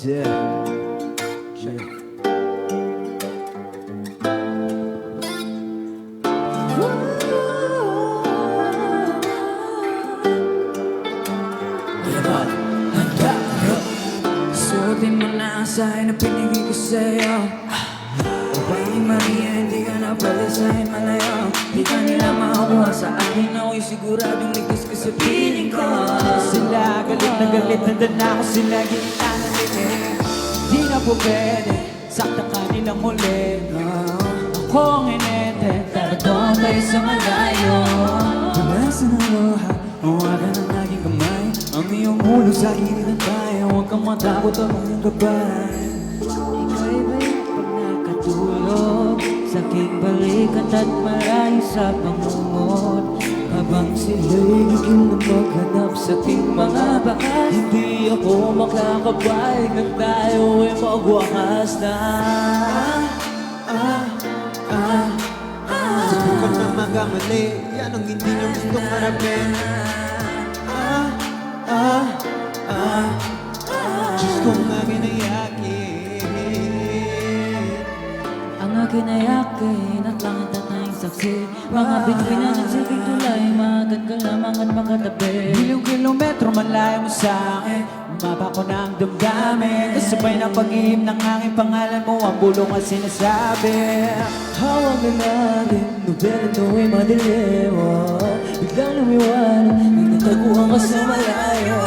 Yeah. Yeah. Suotin mo na ang sign na pinigay ko sa'yo. Babaeng Maria, hindi ka na pwede sa'kin malayo. Di ka nila makakuha sa akin. Ako'y siguradong ligtas ka sa piling ko. Sila galit na galit, nandun na ako sila gitna ng liit. Di na po pwede, sakta ka nilang muli. Ako ang inete, pero doon tayo sa malayo. Pulasan ang luha, hawakan ang aking kamay. Ang iyong ulo sa gilid tayo. Huwag kang matakot ako ng gabay. Ika'y ba'y pag nakatulog sa aking balikat at malayo sa pangungot? Habang sila'y gigil na maghanap sa ating mga bakas. Hindi ako makakabalik na tayo ay magwakas na. Huwag na magamali, yan ang hindi nyo gustong harapin. Diyos kong akin ay yakin. Ang akin ay akin at langit at tayong saksi. Mga bituin na nagsibig tulay, maagad ka lamang at makatabi. Milyong kilometro man layo mo sa'kin, umaba ko na ang damdamin. Kasabay ng pag-ihim ng aking pangalan mo, ang bulong at sinasabi. Hawag na natin, nobela no'y madilim. Biglang lumiwanag, may nataguan ka sa malayo.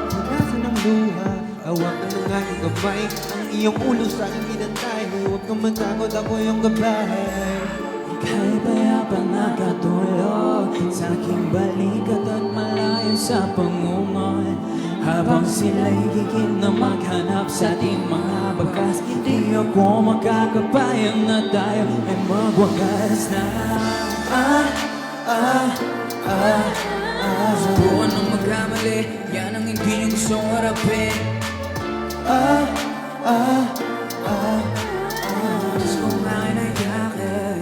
Pulasan ng luha, hawakan ng aking kamay. Ang iyong ulo sa aking pinantay. Huwag kang matakot, ako yung gabay. Ika'y payapang nakatulog sa aking balikat at malayo sa pangungoy. Habang sila'y gigil na maghanap sa ating mga bakas. Hindi ako makakapayang na tayo ay magwakas na. Subukan ng magkamali, yan ang hindi nyo gustong harapin. Diyos kong akin ay yakin.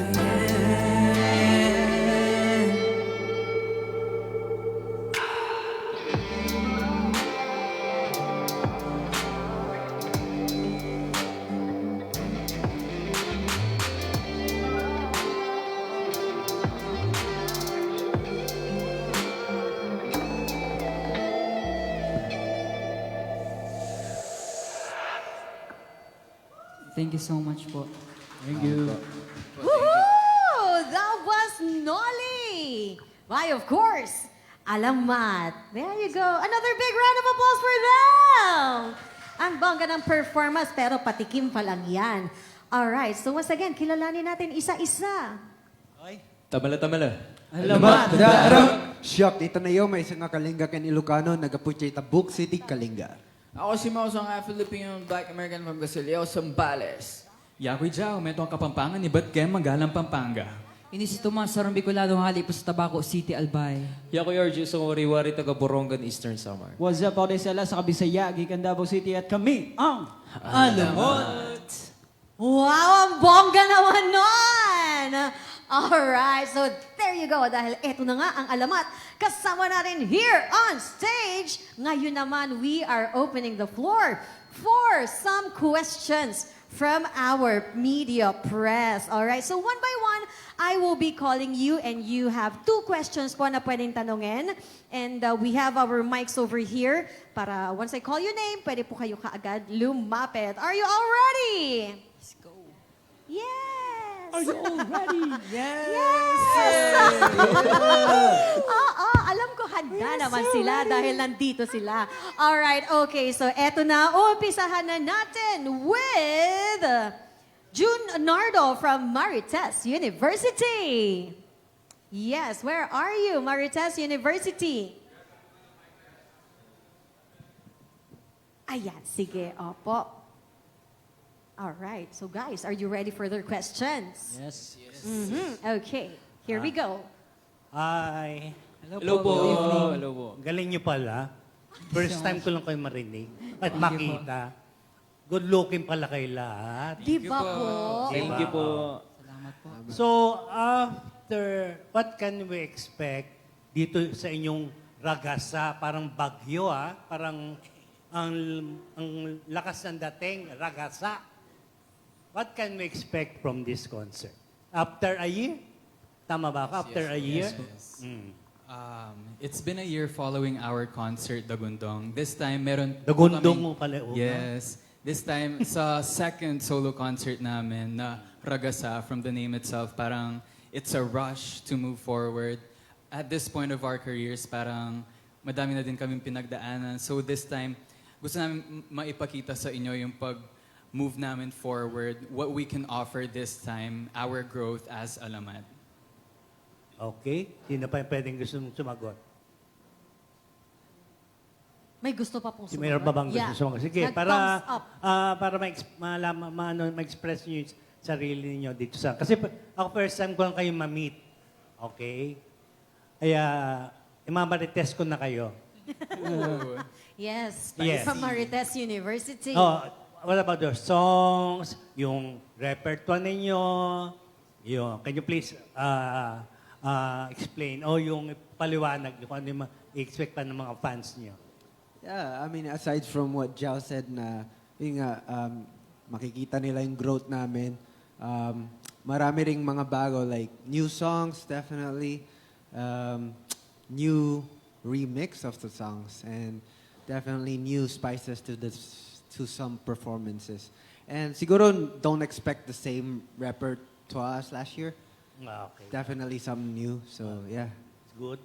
Thank you so much po. Thank you. Woohoo! That was Nolly! Why, of course, Alamat. There you go. Another big round of applause for them! Ang bongga ng performance, pero patikim pa lang yan. Alright, so once again, kilalanin natin isa-isa. Tamala-tamala. Alamat! Siyak, dito na yun, may isang Kalinga ken Ilocano, nagaputya Tabuk City, Kalinga. Ako si Mausong Filipino Black American from Basilio, Zambales. Yakoy Jao, meto ang Kapampangan ni Batkem, Magalang Pampanga. Ini si Tomas Sarang Bicolado hali po sa Tabaco City, Albay. Yako Yarju sa Wari-Wari, taga Borongan, Eastern Samar. What's up, ako sala sa Kabisaya, Gikan Davao City at kami ang Alamot! Wow, ang bongga naman nun! Alright, so there you go. Dahil eto na nga ang alamat. Kasama natin here on stage. Ngayon naman, we are opening the floor for some questions from our media press. Alright, so one by one, I will be calling you and you have 2 questions po na pwedeng tanungin. And we have our mics over here para once I call your name, pwede po kayo kaagad lumapit. Are you all ready? Let's go. Yes! Are you all ready? Yes! Oo, alam ko handa naman sila dahil nandito sila. Alright, okay. So eto na, umpisahan na natin with June Nardo from Marites University. Yes, where are you, Marites University? Ayan, sige, opo. Alright, so guys, are you ready for their questions? Yes. Okay, here we go. Hi. Hello po. Good evening. Hello po. Galing niyo pala. First time ko lang kayo marinig at makita. Good looking pala kayo lahat. Di ba po? Thank you po. Salamat po. So, after, what can we expect dito sa inyong ragasa? Parang bagyo, parang ang, ang lakas ng dating, ragasa. What can we expect from this concert? After a year? Tama ba ako? After a year? Mm. It's been a year following our concert, Dagundong. This time, meron po Dagundong kaming- mo pala, oh, Yes. This time, sa second solo concert namin na Ragasa, from the name itself, parang it's a rush to move forward. At this point of our careers, parang madami na din kaming pinagdaanan. So this time, gusto namin maipakita sa inyo yung pag-move namin forward, what we can offer this time, our growth as Alamat. Okay. Sino pa yung pwedeng gusto mong sumagot? May gusto pa pong Si Mayor Babang gusto sumagot. Sige, Nag-thumbs up. para ma-express niyo yung sarili niyo dito sa... Kasi ako first time ko lang kayo ma-meet. Okay? Kaya, imamarites ko na kayo. Yes, Yes. from Marites University. Oh, what about your songs, yung repertoire ninyo, can you please explain, o yung paliwanag, kung ano yung i-expect pa ng mga fans niyo? Yeah, I mean, aside from what Jao said na, yung nga, makikita nila yung growth namin. Marami ring mga bago, like new songs, definitely. New remix of the songs. And definitely new spices to some performances. And siguro don't expect the same repertoire as last year. Okay. Definitely some new. So, yeah. It's good.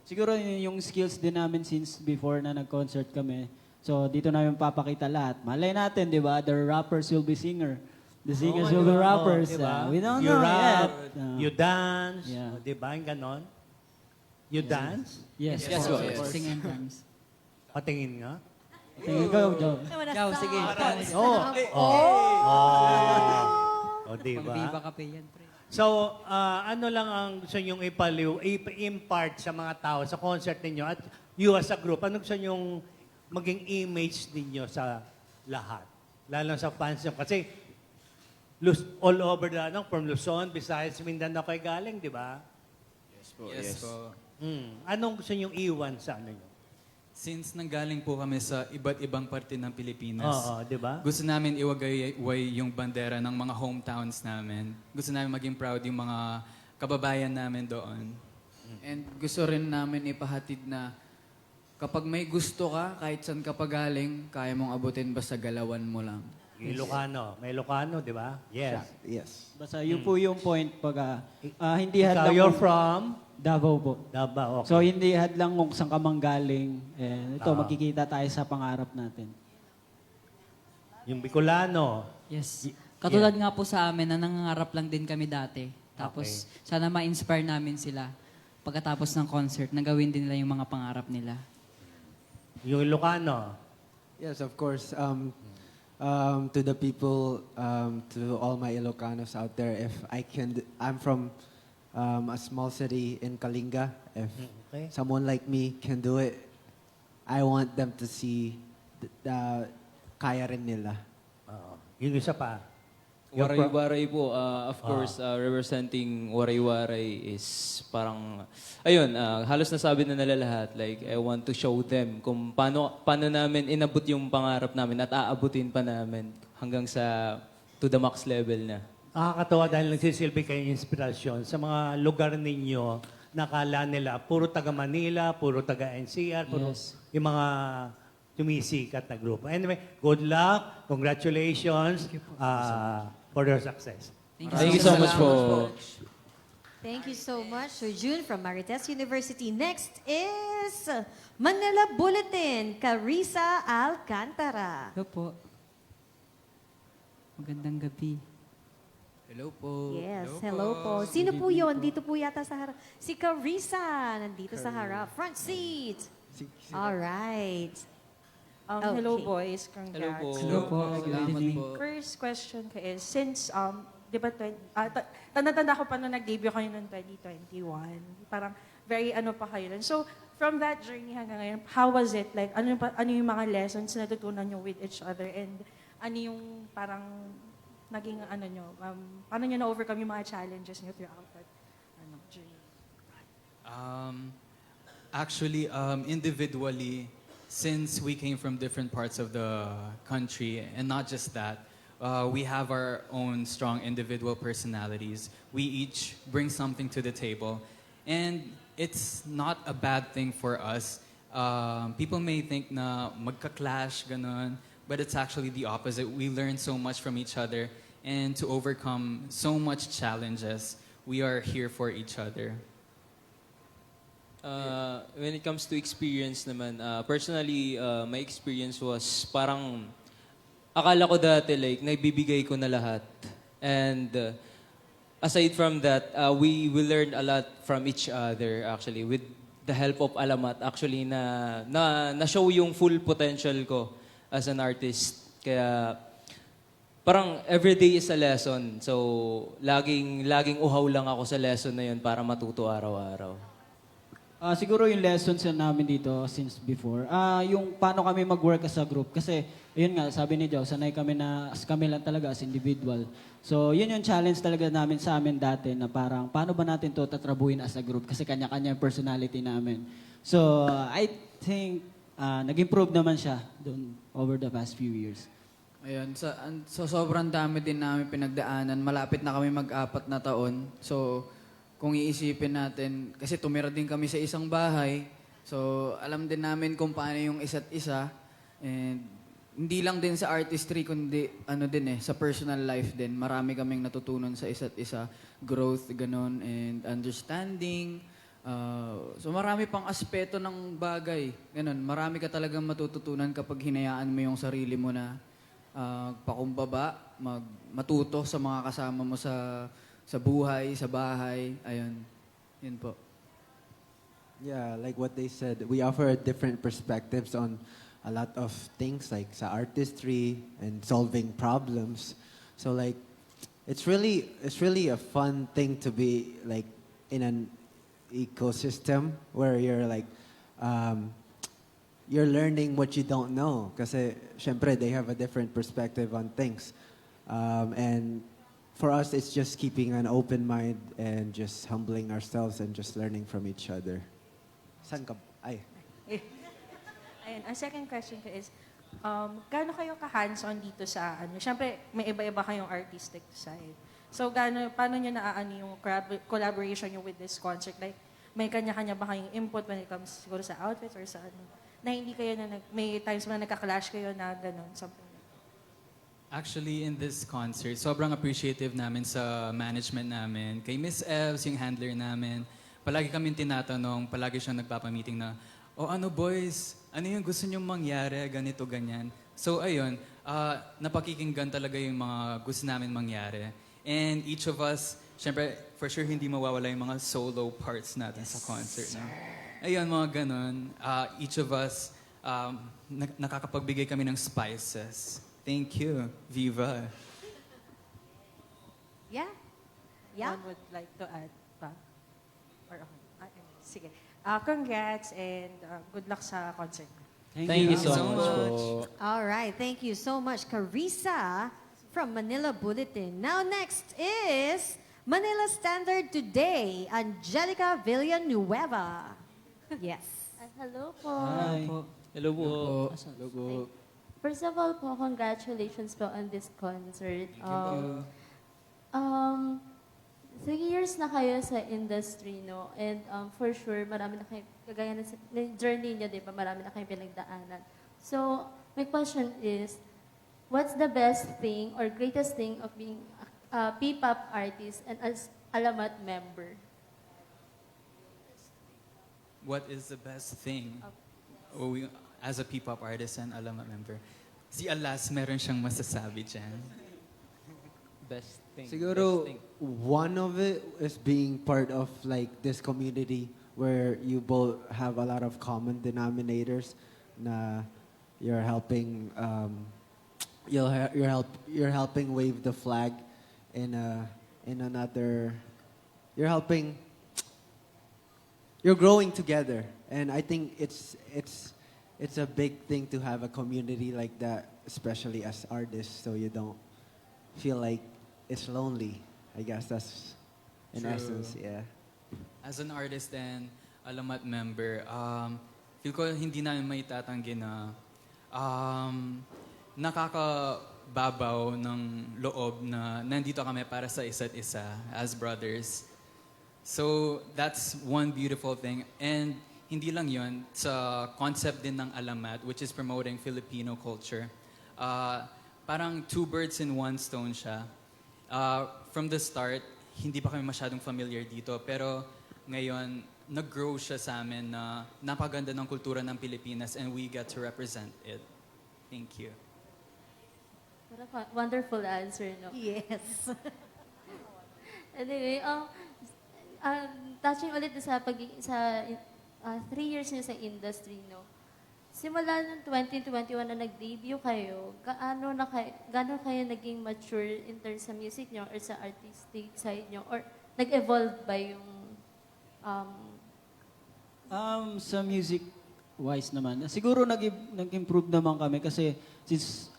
Siguro yung skills din namin since before na nag-concert kami. So dito namin papakita lahat. Malay natin, di ba? The rappers will be singer. The singers will be rappers. Diba? We don't You know rap, yet. you dance, Yeah. di ba? Yung ganon. You dance? Yes, Yes, of yes. course. Sing and dance. Patingin nga. Tingin ko, Joe. Ciao, sige. O, di ba? Viva ka pa yan, pre. So, ano lang ang gusto nyong i-impart sa mga tao sa concert ninyo at you as a group, ano gusto nyong maging image ninyo sa lahat? Lalo sa fans nyo. Kasi all over from Luzon, Visayas, Mindanao kayo galing, di ba? Yes po. Anong gusto nyong iwan sa ano nyo? Since nanggaling po kami sa iba't ibang parte ng Pilipinas, Oo, di ba? gusto namin iwagayway yung bandera ng mga hometowns namin. Gusto namin maging proud yung mga kababayan namin doon. And gusto rin namin ipahatid na kapag may gusto ka, kahit saan ka pagaling, kaya mong abutin basta galawan mo lang. Ilocano. May Ilocano, di ba? Yes. Yes. Basta yun po yung point pag hindi Ikaw, hadlang you're kung- from Davao po. Davao. Okay. So hindi hadlang kung saan ka manggaling. Ito, Ah. makikita tayo sa pangarap natin. Yung Bicolano. Yes. Katulad nga po sa amin na nangangarap lang din kami dati. Tapos sana ma-inspire namin sila pagkatapos ng concert na gawin din nila yung mga pangarap nila. Yung Ilocano. Yes, of course. To the people, to all my Ilocanos out there, if I can, I'm from a small city in Kalinga. If Okay. someone like me can do it, I want them to see kaya rin nila. Yung isa pa. You're from- Waray-waray po, of course, representing Waray-waray is parang, ayun, halos nasabi na nila lahat. Like, I want to show them kung paano namin inabot yung pangarap namin at aabutin pa namin hanggang sa to the max level na. Nakakatawa dahil nagsisilbi kayo inspirasyon sa mga lugar ninyo nakala nila puro taga Manila, puro taga NCR, puro yung mga tumisikat na grupo. Anyway, good luck, congratulations for your success. Thank you so much po. Thank you so much, Sir June from Marites University. Next is Manila Bulletin, Carissa Alcantara. Hello po. Magandang gabi. Hello po. Yes, hello po. Sino po yun? Dito po yata sa harap. Si Carissa, nandito sa harap. Front seat. All right. Hello Okay. boys, congrats. Hello po. Hello po. Good Salamat evening. po. First question ko is, since, di ba, tanda-tanda ko pa nung nag-debut kayo noong 2021, parang very ano pa kayo nun. So, from that journey hanggang ngayon, how was it? Like, ano yung mga lessons na natutunan nyo with each other and ano yung parang naging ano nyo, paano nyo na-overcome yung mga challenges nyo throughout that journey? Actually, individually, since we came from different parts of the country, and not just that, we have our own strong individual personalities. We each bring something to the table, and it's not a bad thing for us. People may think na magka-clash, ganon, but it's actually the opposite. We learn so much from each other, and to overcome so much challenges, we are here for each other. When it comes to experience naman, personally, my experience was parang akala ko dati like naibibigay ko na lahat. And aside from that, we will learn a lot from each other actually with the help of Alamat actually na show yung full potential ko as an artist. Kaya parang everyday is a lesson. So laging uhaw lang ako sa lesson na yun para matuto araw-araw. Siguro yung lessons na namin dito since before, yung paano kami mag-work as a group. Kasi, yun nga, sabi ni Joe, sanay kami na kami lang talaga as individual. So, yun yung challenge talaga namin sa amin dati na parang, paano ba natin to tatrabuhin as a group? Kasi kanya-kanya yung personality namin. So, I think, nag-improve naman siya doon over the past few years. Ayun, sa sobrang dami din namin pinagdaanan, malapit na kami mag-4 na taon. So, kung iisipin natin, kasi tumira din kami sa isang bahay, so alam din namin kung paano yung isa't isa. And hindi lang din sa artistry, kundi sa personal life din. Marami kaming natutunan sa isa't isa. Growth, ganon, and understanding. So marami pang aspeto ng bagay. Ganon, marami ka talagang matututunan kapag hinayaan mo yung sarili mo na pakumbaba, matuto sa mga kasama mo sa buhay, sa bahay, ayun. Yun po. Yeah, like what they said, we offer different perspectives on a lot of things like sa artistry and solving problems. So like it's really a fun thing to be like in an ecosystem where you're like you're learning what you don't know kasi syempre they have a different perspective on things. And for us, it's just keeping an open mind and just humbling ourselves and just learning from each other. Saan ka? Ay. Ayun, ang second question ko is, gaano kayo ka-hands-on dito sa Siyempre, may iba-iba kayong artistic side. So, paano nyo naaani yung collaboration nyo with this concert? Like, may kanya-kanya ba kayong input when it comes siguro sa outfits or sa na hindi kayo may times na nagka-clash kayo na gano'n, something. Actually, in this concert, sobrang appreciative namin sa management namin. Kay Miss Evs, yung handler namin, palagi kami tinatanong, palagi siyang nagpapamiting na, boys, ano yung gusto niyong mangyari, ganito, ganyan. So ayun, napakikinggan talaga yung mga gusto namin mangyari. And each of us, syempre, for sure hindi mawawala yung mga solo parts natin sa concert. No? Ayun, mga ganon. Each of us, nakakapagbigay kami ng spices. Thank you, Viva. Yeah? Yeah? One would like to add pa? Or okay. Sige. Congrats and good luck sa concert. Thank you so much po. All right. Thank you so much, Carissa from Manila Bulletin. Now next is Manila Standard Today, Angelica Villanueva. Yes. Hello po. Hi. Hello po. Hello po. First of all po, congratulations po on this concert. 3 years na kayo sa industry, no? And for sure, marami na kayo, kagaya na journey niyo, di ba? Marami na kayong pinagdaanan. So, my question is, what's the best thing or greatest thing of being a P-pop artist and as Alamat member? What is the best thing? As a P-pop artist and Alamat member, si Alas meron siyang masasabi dyan. Best thing. Siguro, Best thing. one of it is being part of like this community where you both have a lot of common denominators na you're helping you're helping wave the flag in another you're growing together, and I think it's a big thing to have a community like that, especially as artists, so you don't feel like it's lonely. I guess that's in True. essence, yeah. As an artist and Alamat member, feel ko hindi namin maitatanggi na nakakababaw ng loob na nandito kami para sa isa't isa as brothers. So that's one beautiful thing. And hindi lang yun, sa concept din ng Alamat, which is promoting Filipino culture. Parang two birds in one stone siya. From the start, hindi pa kami masyadong familiar dito. Pero ngayon, nag-grow siya sa amin na napaganda ng kultura ng Pilipinas and we get to represent it. Thank you. What a wonderful answer, no? Yes. Anyway, touching ulit sa 3 years niyo sa industry, no? Simula ng 2021 na nag-debut kayo, gaano kayo naging mature in terms sa music niyo or sa artistic side niyo? Or nag-evolve ba yung Sa music-wise naman, siguro nag-improve naman kami kasi since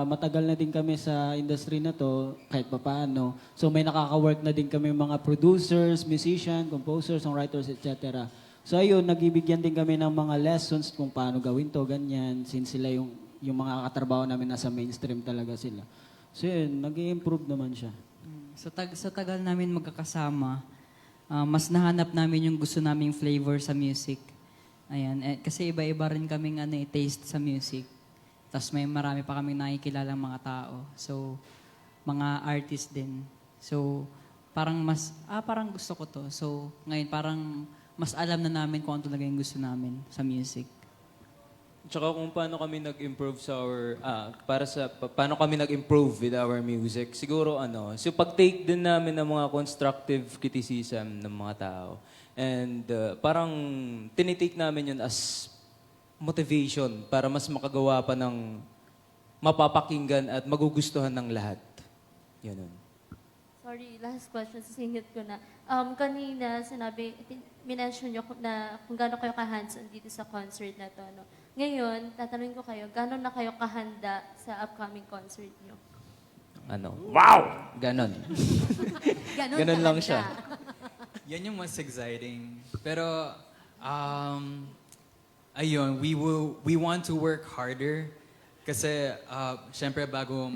matagal na din kami sa industry na to, kahit papaano. So may nakaka-work na din kami mga producers, musician, composers, songwriters, etc. So ayun, nagibigyan din kami ng mga lessons kung paano gawin to, ganyan, since sila yung mga katrabaho namin nasa mainstream talaga sila. So yun, nag-improve naman siya. Sa tagal namin magkakasama, mas nahanap namin yung gusto naming flavor sa music. Ayan, kasi iba-iba rin kaming taste sa music. Tapos marami pa kaming nakikilalang mga tao. So, mga artist din. So, parang parang gusto ko to. So, ngayon parang mas alam na namin kung ano talaga yung gusto namin sa music. Tsaka kung paano kami nag-improve sa paano kami nag-improve with our music. Siguro so pag-take din namin ng mga constructive criticism ng mga tao. And parang tinitake namin yun as motivation para mas makagawa pa ng mapapakinggan at magugustuhan ng lahat. Ganun. Sorry, last question, sisingit ko na. Kanina, minention nyo na kung gaano kayo ka-hands-on dito sa concert na to. No? Ngayon, tatanungin ko kayo, gaano na kayo kahanda sa upcoming concert nyo? Wow! Ganon. Ganon lang talaga. siya. Yan yung mas exciting. Pero, ayun, we want to work harder kasi syempre bago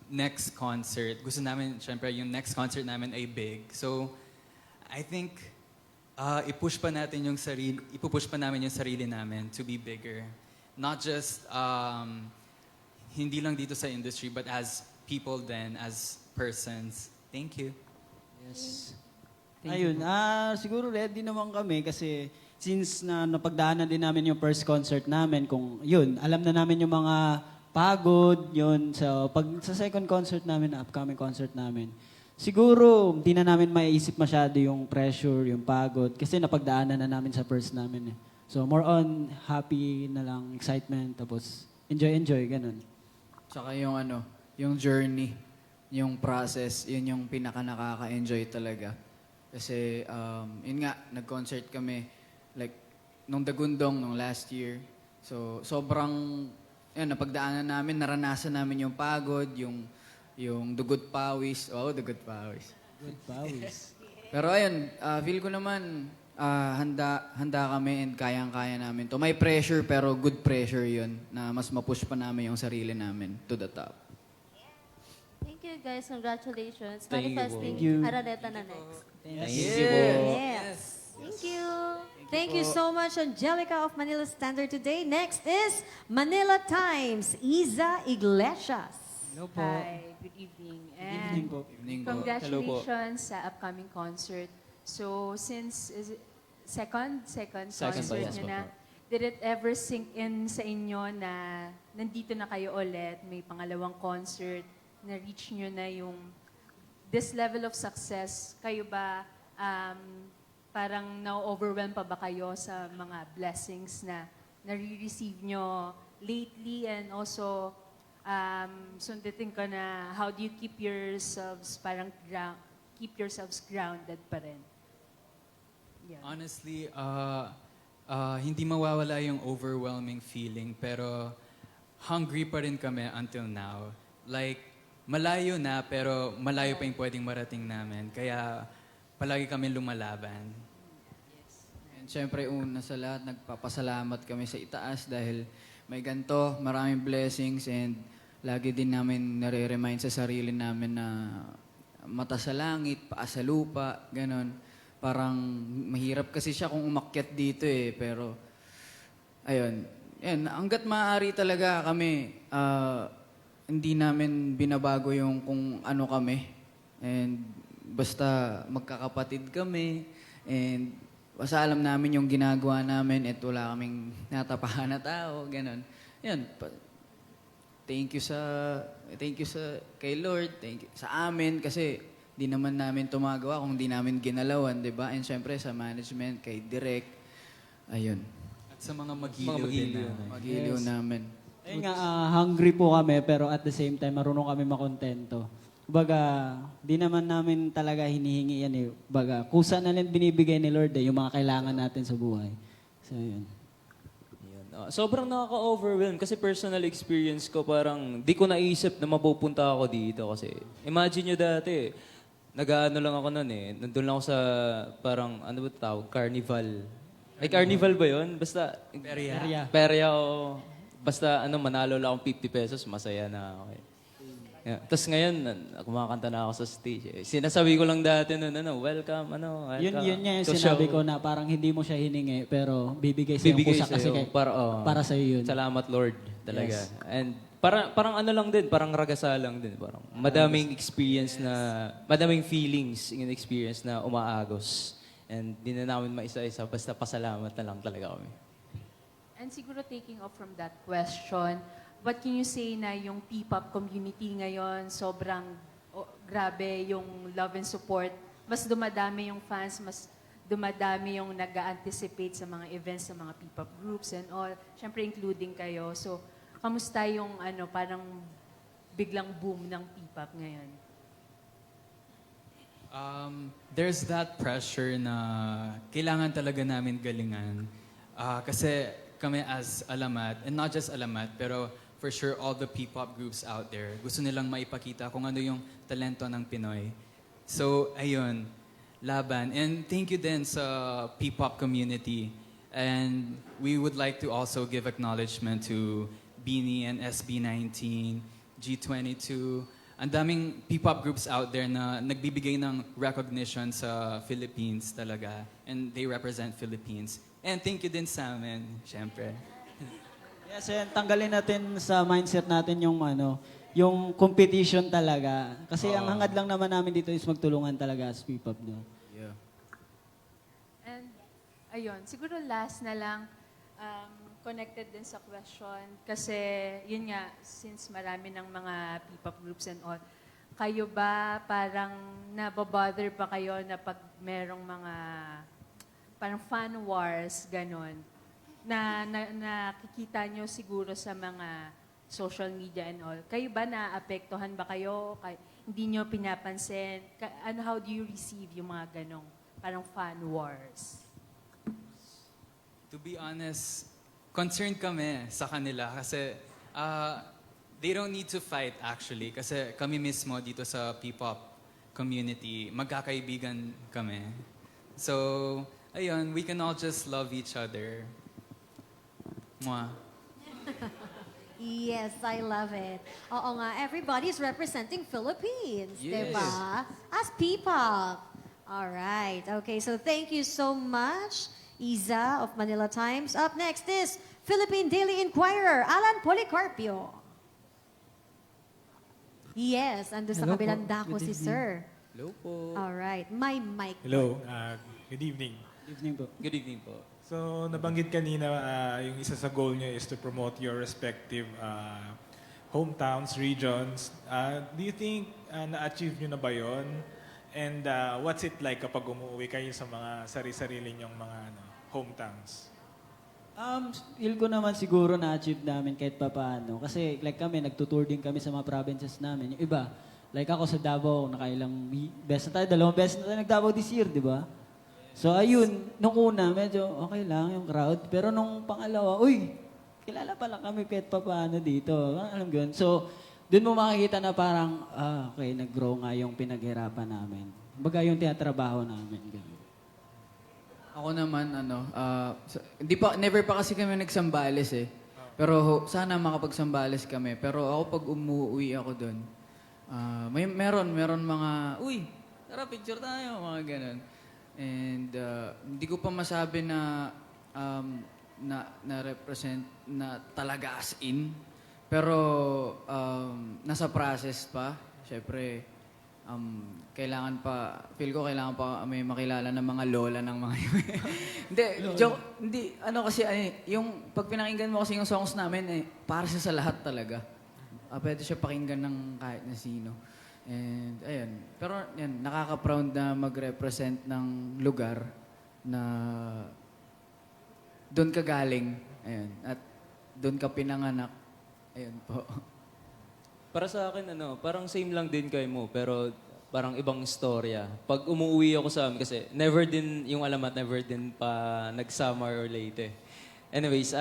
next concert, gusto namin syempre yung next concert namin ay big. So I think ipupush pa namin yung sarili namin to be bigger. Not just hindi lang dito sa industry but as people then, as persons. Thank you. Yes. Ayun, siguro ready naman kami kasi since napagdaanan din namin yung first concert namin, kung yun, alam na namin yung mga pagod, yun. So, sa second concert namin, upcoming concert namin, siguro, hindi na namin maiisip masyado yung pressure, yung pagod, kasi napagdaanan na namin sa first namin. Eh. So, more on happy na lang, excitement, tapos enjoy, ganun. Tsaka yung journey, yung process, yun yung pinaka nakaka-enjoy talaga. Kasi, yun nga, nag-concert kami, like, nung Dagundong, nung last year. So, sobrang, napagdaanan namin, naranasan namin yung pagod, yung dugot pawis. Oh, dugot pawis. Good pawis. Pero ayun, feel ko naman, handa kami and kayang-kaya namin to. May pressure, pero good pressure yun, na mas mapush pa namin yung sarili namin to the top. Thank you guys, congratulations. Thank you po. Manifesting Thank you. Araneta na next. Thank you po. Yes. Thank you. Thank you so much, Angelica of Manila Standard today. Next is Manila Times, Iza Iglesias. Hello po. Hi, good evening. Evening And po. Evening po. congratulations sa upcoming concert. So, since second concert po, yes nyo po. na, did it ever sink in sa inyo na nandito na kayo ulit, may pangalawang concert, na-reach nyo na yung this level of success? Kayo ba, parang na-overwhelm pa ba kayo sa mga blessings na nare-receive nyo lately? And also, sunditin ko na, how do you keep yourselves grounded pa rin? Yeah. Honestly, hindi mawawala yung overwhelming feeling, pero hungry pa rin kami until now. Like, malayo na, pero malayo pa yung pwedeng marating namin. Kaya, palagi kami lumalaban. And And syempre, una sa lahat, nagpapasalamat kami sa itaas dahil may ganito, maraming blessings, and lagi din namin nare-remind sa sarili namin na mata sa langit, paa sa lupa, ganon. Parang mahirap kasi siya kung umakyat dito eh, pero ayun. Yan, hanggat maaari talaga kami, hindi namin binabago yung kung ano kami. And basta magkakapatid kami, and basta alam namin yung ginagawa namin at wala kaming natapahan na tao, gano'n. Yan. Thank you sa kay Lord, thank you sa amin kasi di naman namin tumagawa kung di namin ginalawan, 'di ba? And syempre sa management, kay Direk. Ayun. At sa mga magiliw din namin. Magiliw namin. Ayun nga, hungry po kami, pero at the same time, marunong kami makontento. Baga, di naman namin talaga hinihingi yan eh. Baga, kusa na lang binibigay ni Lord eh, yung mga kailangan natin sa buhay. So, yun. Yun. Sobrang nakaka-overwhelm kasi personal experience ko parang di ko naisip na mapupunta ako dito kasi imagine nyo dati, nag-ano lang ako noon eh. Nandun lang ako sa parang, ano ba tawag? Carnival. Ay, carnival ba yun? Basta, Perya o basta manalo lang akong 50 pesos, masaya na ako eh. Yeah. Tapos ngayon, kumakanta na ako sa stage. Eh. Sinasabi ko lang dati welcome, welcome. Yun nga yung sinabi ko na parang hindi mo siya hiningi, pero bibigay sa'yo kusa kasi para sa'yo yun. Salamat Lord, talaga. Yes. And parang ano lang din, parang ragasa lang din. Parang madaming experience na, madaming feelings in experience na umaagos. And di na namin maisa-isa, basta pasalamat na lang talaga kami. And siguro taking off from that question, what can you say na yung P-pop community ngayon, sobrang grabe yung love and support. Mas dumadami yung fans, mas dumadami yung nag-anticipate sa mga events, sa mga P-pop groups and all. Siyempre, including kayo. So, kamusta yung parang biglang boom ng P-pop ngayon? There's that pressure na kailangan talaga namin galingan. Kasi kami as Alamat, and not just Alamat, pero for sure all the P-pop groups out there, gusto nilang maipakita kung ano yung talento ng Pinoy. So, ayun, laban. And thank you din sa P-pop community. And we would like to also give acknowledgement to Beanie and SB19, G22. Ang daming P-pop groups out there na nagbibigay ng recognition sa Philippines talaga. And they represent Philippines. And thank you din sa amin, syempre. Yes, and tanggalin natin sa mindset natin yung competition talaga. Kasi ang hangad lang naman namin dito is magtulungan talaga as P-pop. No? Yeah. And ayun, siguro last na lang, connected din sa question. Kasi yun nga, since marami ng mga P-pop groups and all, kayo ba parang nababother pa kayo na pag merong mga parang fan wars, ganon, na nakikita nyo siguro sa mga social media and all. Kayo ba naapektuhan ba kayo? Hindi nyo pinapansin? How do you receive yung mga ganong parang fan wars? To be honest, concerned kami sa kanila kasi they don't need to fight actually kasi kami mismo dito sa P-pop community, magkakaibigan kami. So, ayun, we can all just love each other. Mwah. Yes, I love it. Oo nga, everybody's representing Philippines, Yes. diba? As P-pop. All right. Okay, so thank you so much, Iza of Manila Times. Up next is Philippine Daily Inquirer, Alan Policarpio. Yes, ando sa Hello kabilang po. dako Good si evening. Sir. Hello po. All right, my mic. Hello, good evening. Evening po. Good evening po. So, nabanggit kanina yung isa sa goal nyo is to promote your respective hometowns, regions. Do you think na-achieve nyo na ba yun? And what's it like kapag umuwi kayo sa mga sari-sarili nyong mga hometowns? Feel ko naman siguro na-achieve namin kahit pa paano. Kasi like kami, nagtutour din kami sa mga provinces namin. Yung iba, like ako sa Davao, nakailang beses na tayo, 2 beses na tayo nag-Davao this year, di ba? So ayun, nung una, medyo okay lang yung crowd. Pero nung pangalawa, uy, kilala pala kami kahit pa paano dito. Alam mo yun? So, dun mo makikita na parang, okay, nag-grow nga yung pinaghirapan namin. Baga yung tinatrabaho namin. Ganun. Ako naman, never pa kasi kami nagsambales eh. Pero sana makapagsambales kami. Pero ako pag umuwi ako doon, meron mga, uy, tara picture tayo, mga ganun. And hindi ko pa masabi na represent na talaga as in. Pero nasa process pa. Siyempre, feel ko kailangan pa may makilala ng mga lola ng mga Hindi, joke, yung pag pinakinggan mo kasi yung songs namin, para siya sa lahat talaga. Pwede siya pakinggan ng kahit na sino. And, ayun. Pero, yan, nakaka-proud na mag-represent ng lugar na doon ka galing. Ayun. At doon ka pinanganak. Ayun po. Para sa akin, parang same lang din kayo mo, pero parang ibang istorya. Pag umuwi ako sa amin, kasi never din, yung alamat, never din pa nag-summer or late eh. Anyways,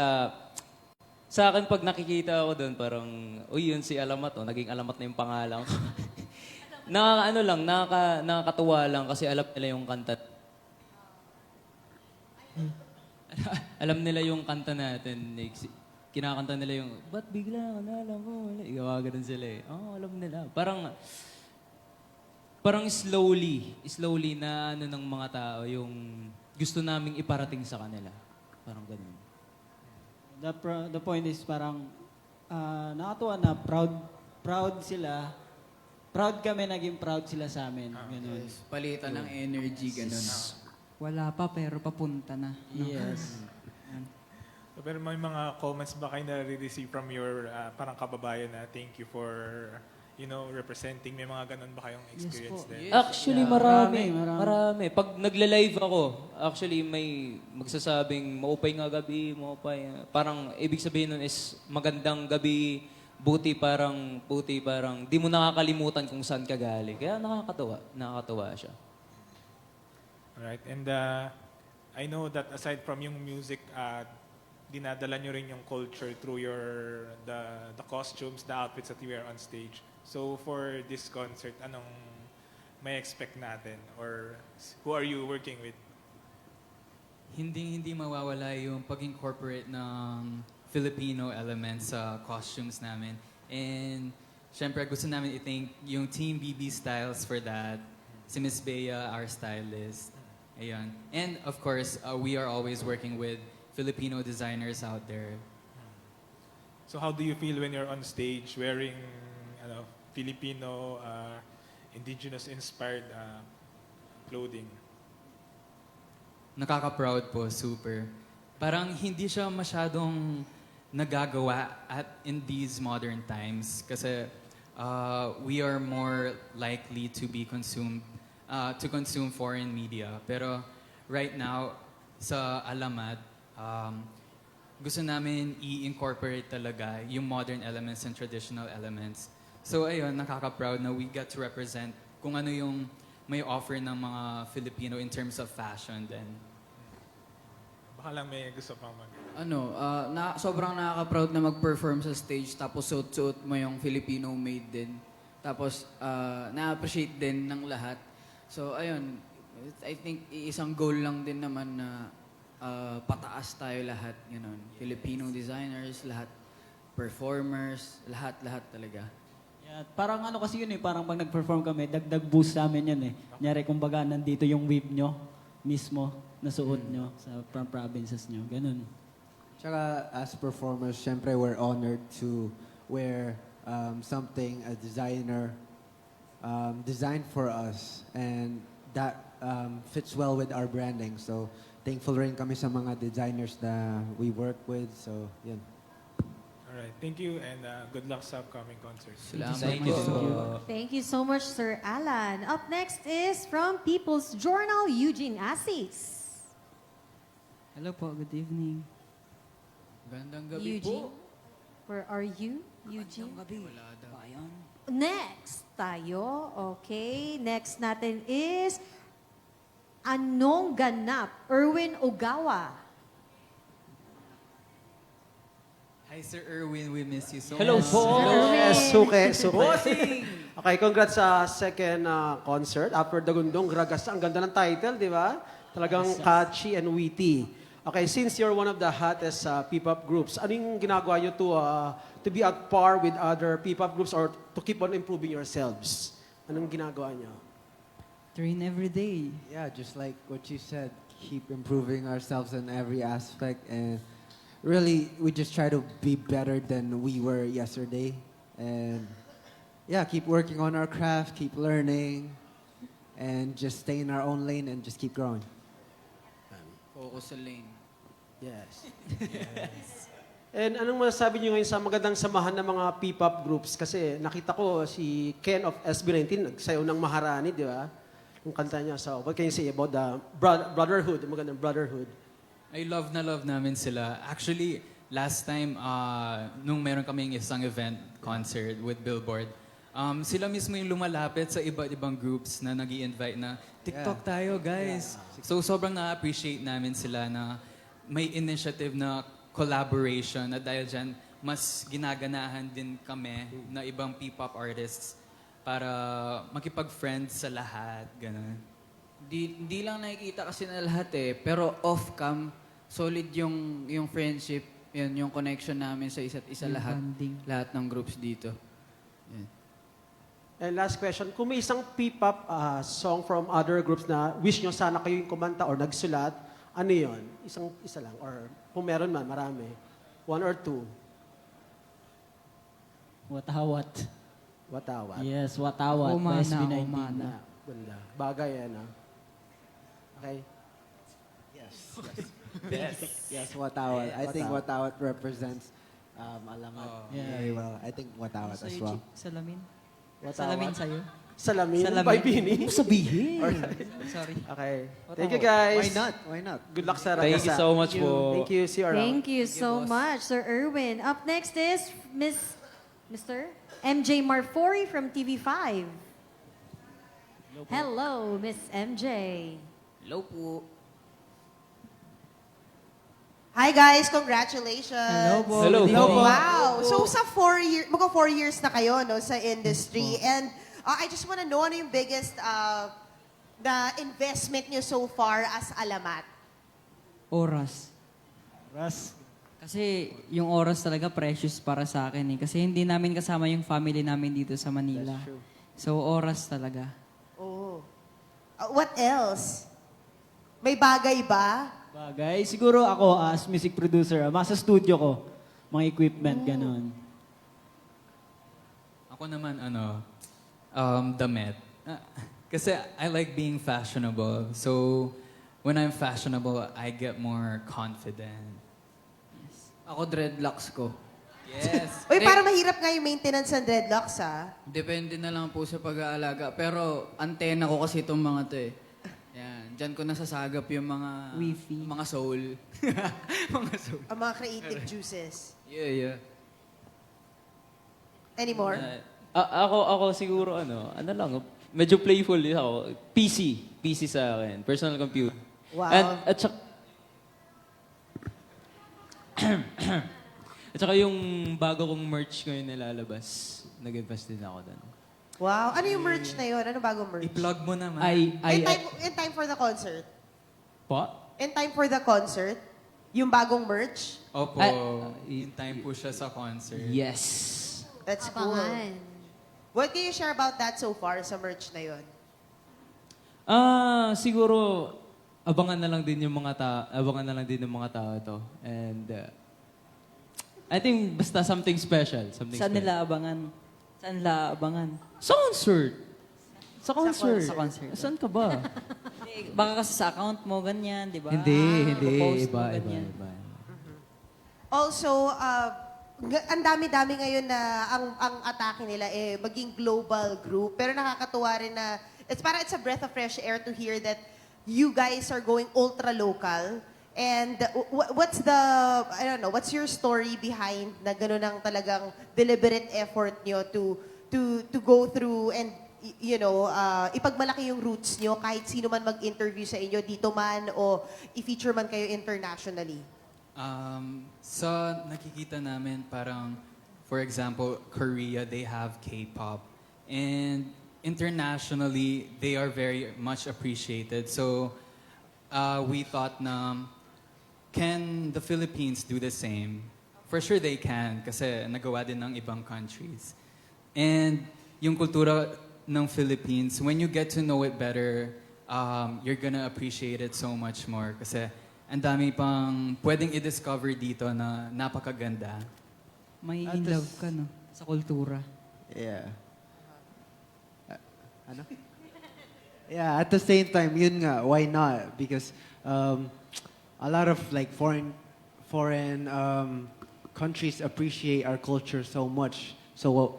sa akin, pag nakikita ako doon, parang, uy, yun si Alamat, naging Alamat na yung pangalan ko. Nakakatuwa lang kasi alam nila yung kanta. Alam nila yung kanta natin. Kinakanta nila yung, ba't bigla ka na alam mo? Igawa ganun sila eh. Alam nila. Parang slowly na ng mga tao yung gusto naming iparating sa kanila. Parang ganun. The point is parang nakatuwa na proud sila. Proud kami, naging proud sila sa amin. Ganun. Palitan ng energy, ganun. Wala pa pero papunta na. Yes. So, pero may mga comments ba kayo na-receive from your parang kababayan na thank you for, representing? May mga ganun ba kayong experience din? Actually, marami. Pag nagla-live ako, actually may magsasabing, maupay nga gabi, maupay. Parang ibig sabihin nun is magandang gabi, buti parang di mo nakakalimutan kung saan ka galing. Kaya nakakatuwa siya. Alright, and I know that aside from yung music, dinadala nyo rin yung culture through the costumes, the outfits that you wear on stage. So for this concert, anong may expect natin? Or who are you working with? Hindi mawawala yung pag-incorporate ng Filipino elements sa costumes namin. And syempre gusto namin i-thank yung Team BB Styles for that. Si Miss Bea, our stylist. Ayun. And of course, we are always working with Filipino designers out there. So how do you feel when you're on stage wearing Filipino, indigenous-inspired clothing? Nakaka-proud po, super. Parang hindi siya masyadong nagagawa in these modern times kasi we are more likely to be consumed, to consume foreign media. Pero right now, sa Alamat, gusto namin i-incorporate talaga yung modern elements and traditional elements. So ayun, nakaka-proud na we get to represent kung ano yung may offer ng mga Filipino in terms of fashion then. Baka lang may gusto pang sobrang nakaka-proud na mag-perform sa stage tapos suot-suot mo yung Filipino made din. Tapos na-appreciate din ng lahat. So ayun, I think isang goal lang din naman na pataas tayo lahat, Filipino designers, lahat performers, lahat talaga. Yeah, parang kasi yun parang pag nag-perform kami, dagdag boost sa amin yan Nyari kumbaga nandito yung wave nyo mismo, nasuot nyo from provinces nyo, ganun. Tsaka as performers, syempre we're honored to wear something a designer designed for us and that fits well with our branding. So thankful rin kami sa mga designers na we work with. So, yun. Alright, thank you and good luck sa upcoming concerts. Thank you. Thank you so much, Sir Alan. Up next is from People's Journal, Eugene Assis. Hello po, good evening. Gandang gabi Eugene, po. where are you, Eugene? Wala daw. Next tayo, okay. Next natin is Anong Ganap? Erwin Ogawa. Hi Sir Erwin, we miss you so Hello much. po. Yes, suke. Okay, congrats sa second concert. After Dagundong, Ragas. Ang ganda ng title, di ba? Talagang catchy and witty. Okay, since you're one of the hottest P-pop groups, ano yung ginagawa nyo to be at par with other P-pop groups or to keep on improving yourselves? Anong ginagawa nyo? Train every day. Yeah, just like what you said, keep improving ourselves in every aspect, and really, we just try to be better than we were yesterday, and yeah, keep working on our craft, keep learning, and just stay in our own lane and just keep growing. Focus sa lane. Yes. And anong masasabi niyo ngayon sa magandang samahan ng mga P-pop groups? Kasi nakita ko si Ken of SB19, nagsayaw ng Maharani, di ba? Yung kanta niya. So, what can you say about the brotherhood, yung magandang brotherhood? I love na love namin sila. Actually, last time, nung meron kaming isang event, concert with Billboard, sila mismo yung lumalapit sa iba't ibang groups na nag invite na, TikTok tayo, guys. So, sobrang na-appreciate namin sila na may initiative na collaboration na dahil dyan, mas ginaganahan din kami na ibang P-pop artists para makipag-friends sa lahat, gano'n. Di lang nakikita kasi na lahat eh, pero off-cam, solid yung friendship, yun, yung connection namin sa isa't isa lahat. Lahat ng groups dito. Yan. And last question, kung may isang P-pop song from other groups na wish nyo sana kayo yung kumanta or nagsulat, ano yun? Isa lang. Or kung meron man, marami. 1 or 2. Watawat. Watawat. Yes, watawat. SB19. Ganda. Bagay yan, Okay? Yes. Yes, Watawat. I think Watawat represents Alamat very well. I think Watawat as well. Salamin. Watawat. Salamin sa'yo. Salamin? By Bini? Ano sabihin? Sorry. Okay. Thank you, guys. Why not? Why not? Good luck sa Ragasa. Thank you so much po. Thank you. See you around. Thank you so much, Sir Erwin. Up next is Mr. MJ Marfori from TV5. Hello, Miss MJ. Hello po. Hi guys, congratulations. Hello po. Hello po. Wow. So sa 4 years, mga 4 years na kayo no sa industry. And I just want to know ano yung biggest na investment nyo so far as Alamat? Oras. Kasi yung oras talaga precious para sa akin eh. Kasi hindi namin kasama yung family namin dito sa Manila. So oras talaga. Oh. What else? May bagay ba? Bagay. Siguro ako as music producer, masa studio ko, mga equipment, ganon. Ako naman, damit. Kasi I like being fashionable. So, when I'm fashionable, I get more confident. Ako dreadlocks ko. Yes. Uy, para mahirap nga yung maintenance ng dreadlocks, ha? Depende na lang po sa pag-aalaga. Pero antena ko kasi itong mga to eh. Yan. Diyan ko nasasagap yung mga... Wifi. Mga soul. mga soul. Ang mga creative juices. Yeah. Anymore? Ako siguro lang, medyo playful din ako. PC sa akin, personal computer. Wow. At saka yung bago kong merch ko yung nilalabas, nag-invest din ako doon. Wow. Ano yung merch na yun? Ano bagong merch? I-plug mo naman. In time for the concert? Po? In time for the concert? Yung bagong merch? Opo. In time po siya sa concert. Yes. That's cool. What can you share about that so far sa merch na yun? Siguro abangan na lang din ng mga tao to. And I think basta something special, Saan nila abangan? Sa concert. Sa concert. Sa concert. Saan ka ba? Baka kasi sa account mo, ganyan, di ba? Hindi. Post mo, Iba. ganyan. Also, ang dami-dami ngayon na ang atake nila maging global group. Pero nakakatuwa rin na it's a breath of fresh air to hear that you guys are going ultra-local. And what's your story behind na gano'n ang talagang deliberate effort nyo to go through and, ipagmalaki yung roots nyo kahit sino man mag-interview sa inyo dito man o i-feature man kayo internationally? Sa nakikita namin, parang, for example, Korea, they have K-pop. And internationally, they are very much appreciated. So, we thought na, can the Philippines do the same? For sure they can, kasi nagawa din ng ibang countries. And yung kultura ng Philippines, when you get to know it better, you're gonna appreciate it so much more. Kasi ang dami pang pwedeng i-discover dito na napakaganda. May At in the love ka, no? Sa kultura. Yeah. Ano? Yeah, at the same time, yun nga, why not? Because a lot of like foreign countries appreciate our culture so much. So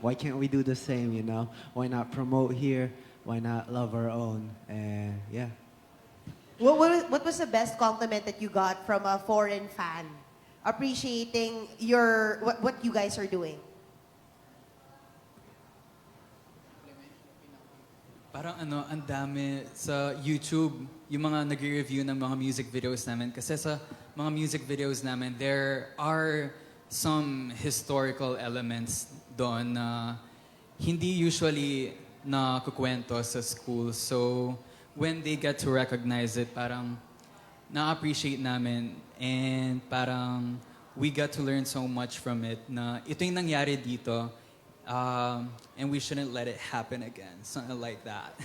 why can't we do the same, you know? Why not promote here? Why not love our own? And yeah. What was the best compliment that you got from a foreign fan? Appreciating what you guys are doing. Parang ang dami sa YouTube, yung mga nag-review ng mga music videos namin. Kasi sa mga music videos namin, there are some historical elements doon na hindi usually nakukwento sa school. So, when they get to recognize it, parang na-appreciate namin and parang we got to learn so much from it na ito yung nangyari dito. And we shouldn't let it happen again. Something like that.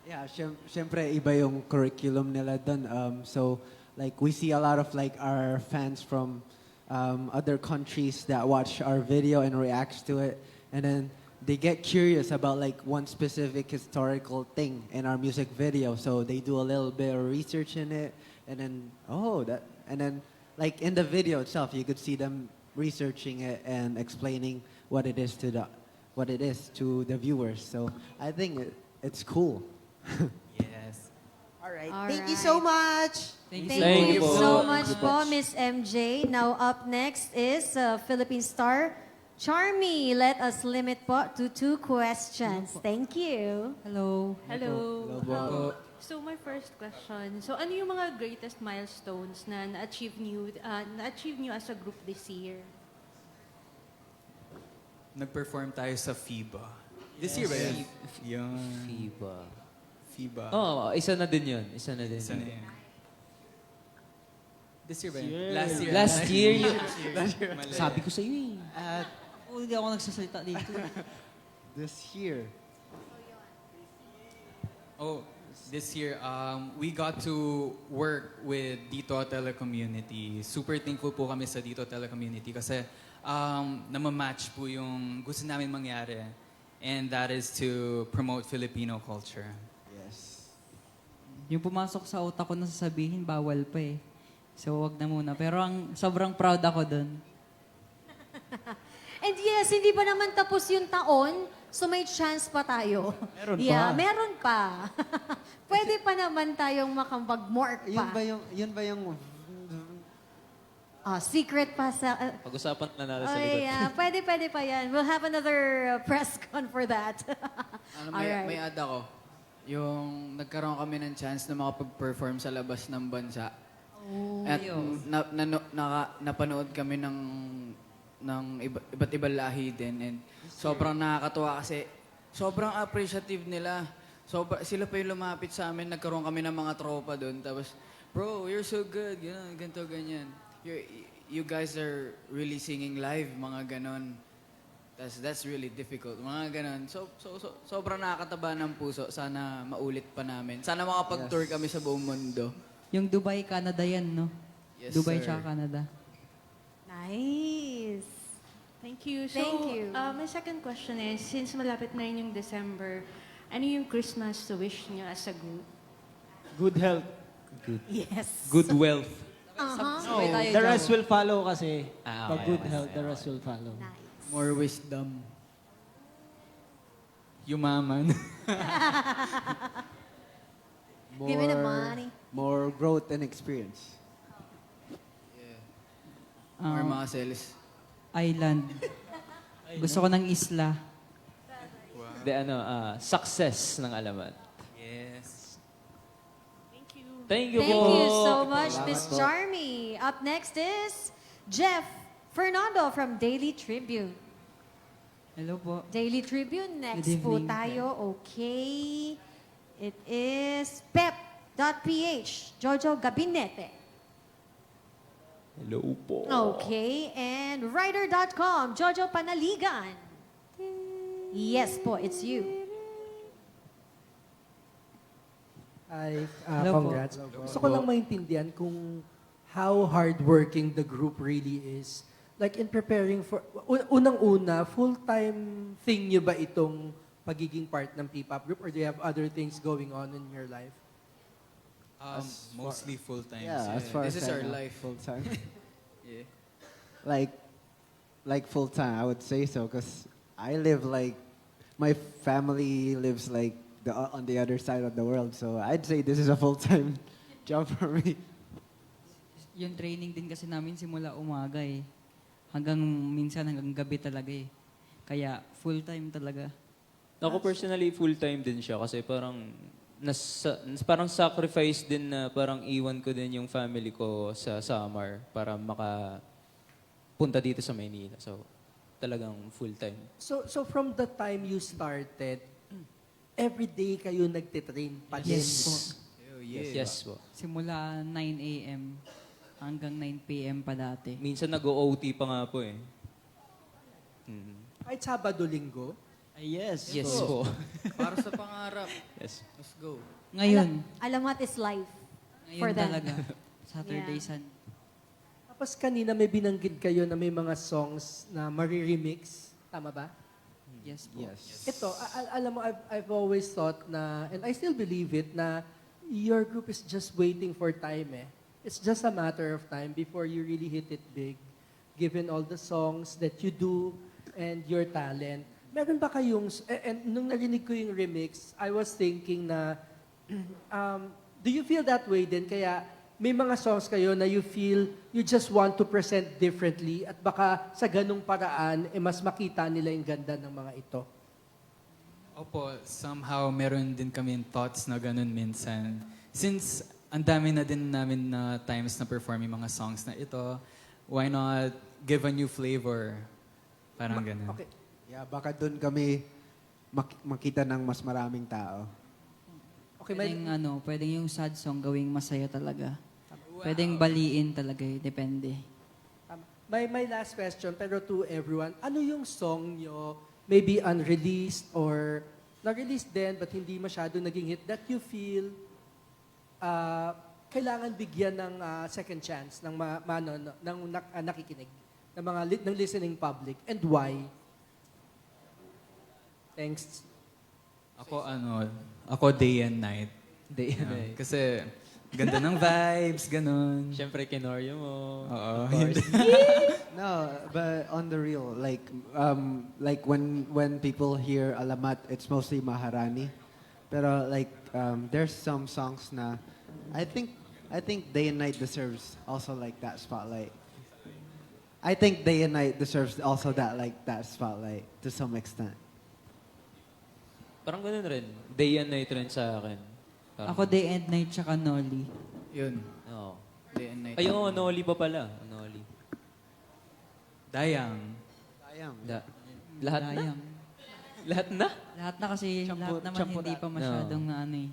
Yeah, syempre iba yung curriculum nila dun. So, like, we see a lot of, like, our fans from other countries that watch our video and reacts to it. And then they get curious about, like, one specific historical thing in our music video. So they do a little bit of research in it. And then, and then, like, in the video itself, you could see them researching it and explaining what it is to the viewers. So I think it's cool. Yes. All right. All Thank you right. so much. Thank Thank you you so po. much po, Miss MJ. Now up next is Philippine star Charmy. Let us limit po to 2 questions. Thank you. Hello. Hello. Hello. So my first question, so ano yung mga greatest milestones na na-achieve niyo as a group this year? Nag-perform tayo sa FIBA. This year ba yun? Yun. FIBA. Oh, isa na din yun. Isa na din. Isa na yun. This year ba yun? Year. Last year. Last year. Mali. Sabi ko sa iyo hindi ako nagsasalita dito. This year. Oh, this year, we got to work with Dito Telecommunity. Super thankful po kami sa Dito Telecommunity kasi namamatch po yung gusto namin mangyari. And that is to promote Filipino culture. Yes. Yung pumasok sa utak ko na sasabihin, bawal pa eh. So, wag na muna. Pero sobrang proud ako dun. And yes, hindi pa naman tapos yung taon, so may chance pa tayo. Meron Yeah, pa. meron pa. Pwede pa naman tayong makapag-more pa. Yun ba yung Secret pa sa... Pag-usapan na natin sa Oh, likod. yeah. Pwede pa yan. We'll have another press con for that. May Alright. add ako. Yung nagkaroon kami ng chance na makapag-perform sa labas ng bansa. At napanood kami ng iba't ibang lahi din. And sobrang nakakatuwa kasi sobrang appreciative nila. Sila pa yung lumapit sa amin. Nagkaroon kami ng mga tropa doon. Tapos, bro, you're so good. Ganito, ganyan. You guys are really singing live, mga ganon. That's really difficult, mga ganon. So sobrang nakakataba ng puso. Sana maulit pa namin. Sana makapag-tour kami sa buong mundo. Yung Dubai, Canada yan, no? Yes, Dubai sir. tsaka Canada. Nice. Thank you. So, Thank you. My second question is, since malapit na rin yung December, ano yung Christmas wish niyo as a group? Good health. Yes. Good wealth. Sabay tayo The dyan. rest will follow kasi. Ah, Pag okay, good okay, health, okay, the rest will follow. Nice. More wisdom. Yumaman. Give me the money. More growth and experience. More muscles. Island. Gusto ko ng isla. Success ng alamat. Yes. Thank you Thank po. you so much, Miss Charmy. Up next is Jeff Fernando from Daily Tribune. Hello po. Daily Tribune, next Good po evening. tayo. Okay. It is Pep Jojo Gabinete. Hello po. Okay, and writer.com, Jojo Panaligan. Yes po, it's you. Ay, Hello po. congrats. Gusto ko lang maintindihan kung how hardworking the group really is. Like in preparing for, unang-una, full-time thing nyo ba itong pagiging part ng P-pop group or do you have other things going on in your life? Mostly full-time. Yeah, as far This as is I our know, life. full time. Yeah. Like full time, I would say so, because I live like my family lives like on the other side of the world, so I'd say this is a full time job for me. Yung training din kasi namin simula umaga eh. Minsan hanggang gabi talaga eh. Kaya full-time talaga. Ako personally, full-time din siya kasi parang sacrifice din na parang iwan ko din yung family ko sa Samar para makapunta dito sa Maynila. So, talagang full-time. So from the time you started, every day kayo nagtitrain pa din? Yes po. Yes po. Simula 9 a.m. hanggang 9 p.m. pa dati. Minsan nag-OT pa nga po eh. Kahit Sabado, Linggo? Yes. Yes po. Para sa pangarap. Yes. Let's go. Ngayon. Alamat is life Ngayon for them. talaga. Saturday, Yeah. Sunday. Tapos kanina may binanggit kayo na may mga songs na mariremix. Tama ba? Yes po. Yes. Ito, alam mo, I've always thought na, and I still believe it, na your group is just waiting for time eh. It's just a matter of time before you really hit it big, given all the songs that you do and your talent. Meron ba kayong, and nung narinig ko yung remix, I was thinking na, do you feel that way din? Kaya may mga songs kayo na you feel you just want to present differently at baka sa ganung paraan, mas makita nila yung ganda ng mga ito. Opo, somehow meron din kami thoughts na ganun minsan. Since ang dami na din namin na times na perform yung mga songs na ito, why not give a new flavor? Parang ganun. Okay. Yeah, baka doon kami makita ng mas maraming tao. Okay, Pwedeng yung sad song gawing masaya talaga. Pwedeng baliin talaga eh. Depende. My last question, pero to everyone, ano yung song nyo, maybe unreleased or na-released din but hindi masyado naging hit, that you feel kailangan bigyan ng second chance ng nakikinig, ng listening public, and why? Thanks. Ako day and night. Day and night. Kasi ganda ng vibes, ganun. Siyempre, kinoryo mo. Oo. Of course. No, but on the real, like when people hear Alamat, it's mostly Maharani. Pero like there's some songs na I think Day and Night deserves also like that spotlight. I think Day and Night deserves also that spotlight to some extent. Parang ganun rin. Day and night rin sa akin. Parang, Ako day and night tsaka Nolly. Yun. Oo. Day and night. Ay, oo, Noli pa pala. Noli. Dayang. Lahat na? Dayang. Lahat na? Lahat na kasi lahat naman hindi pa masyadong na ano eh.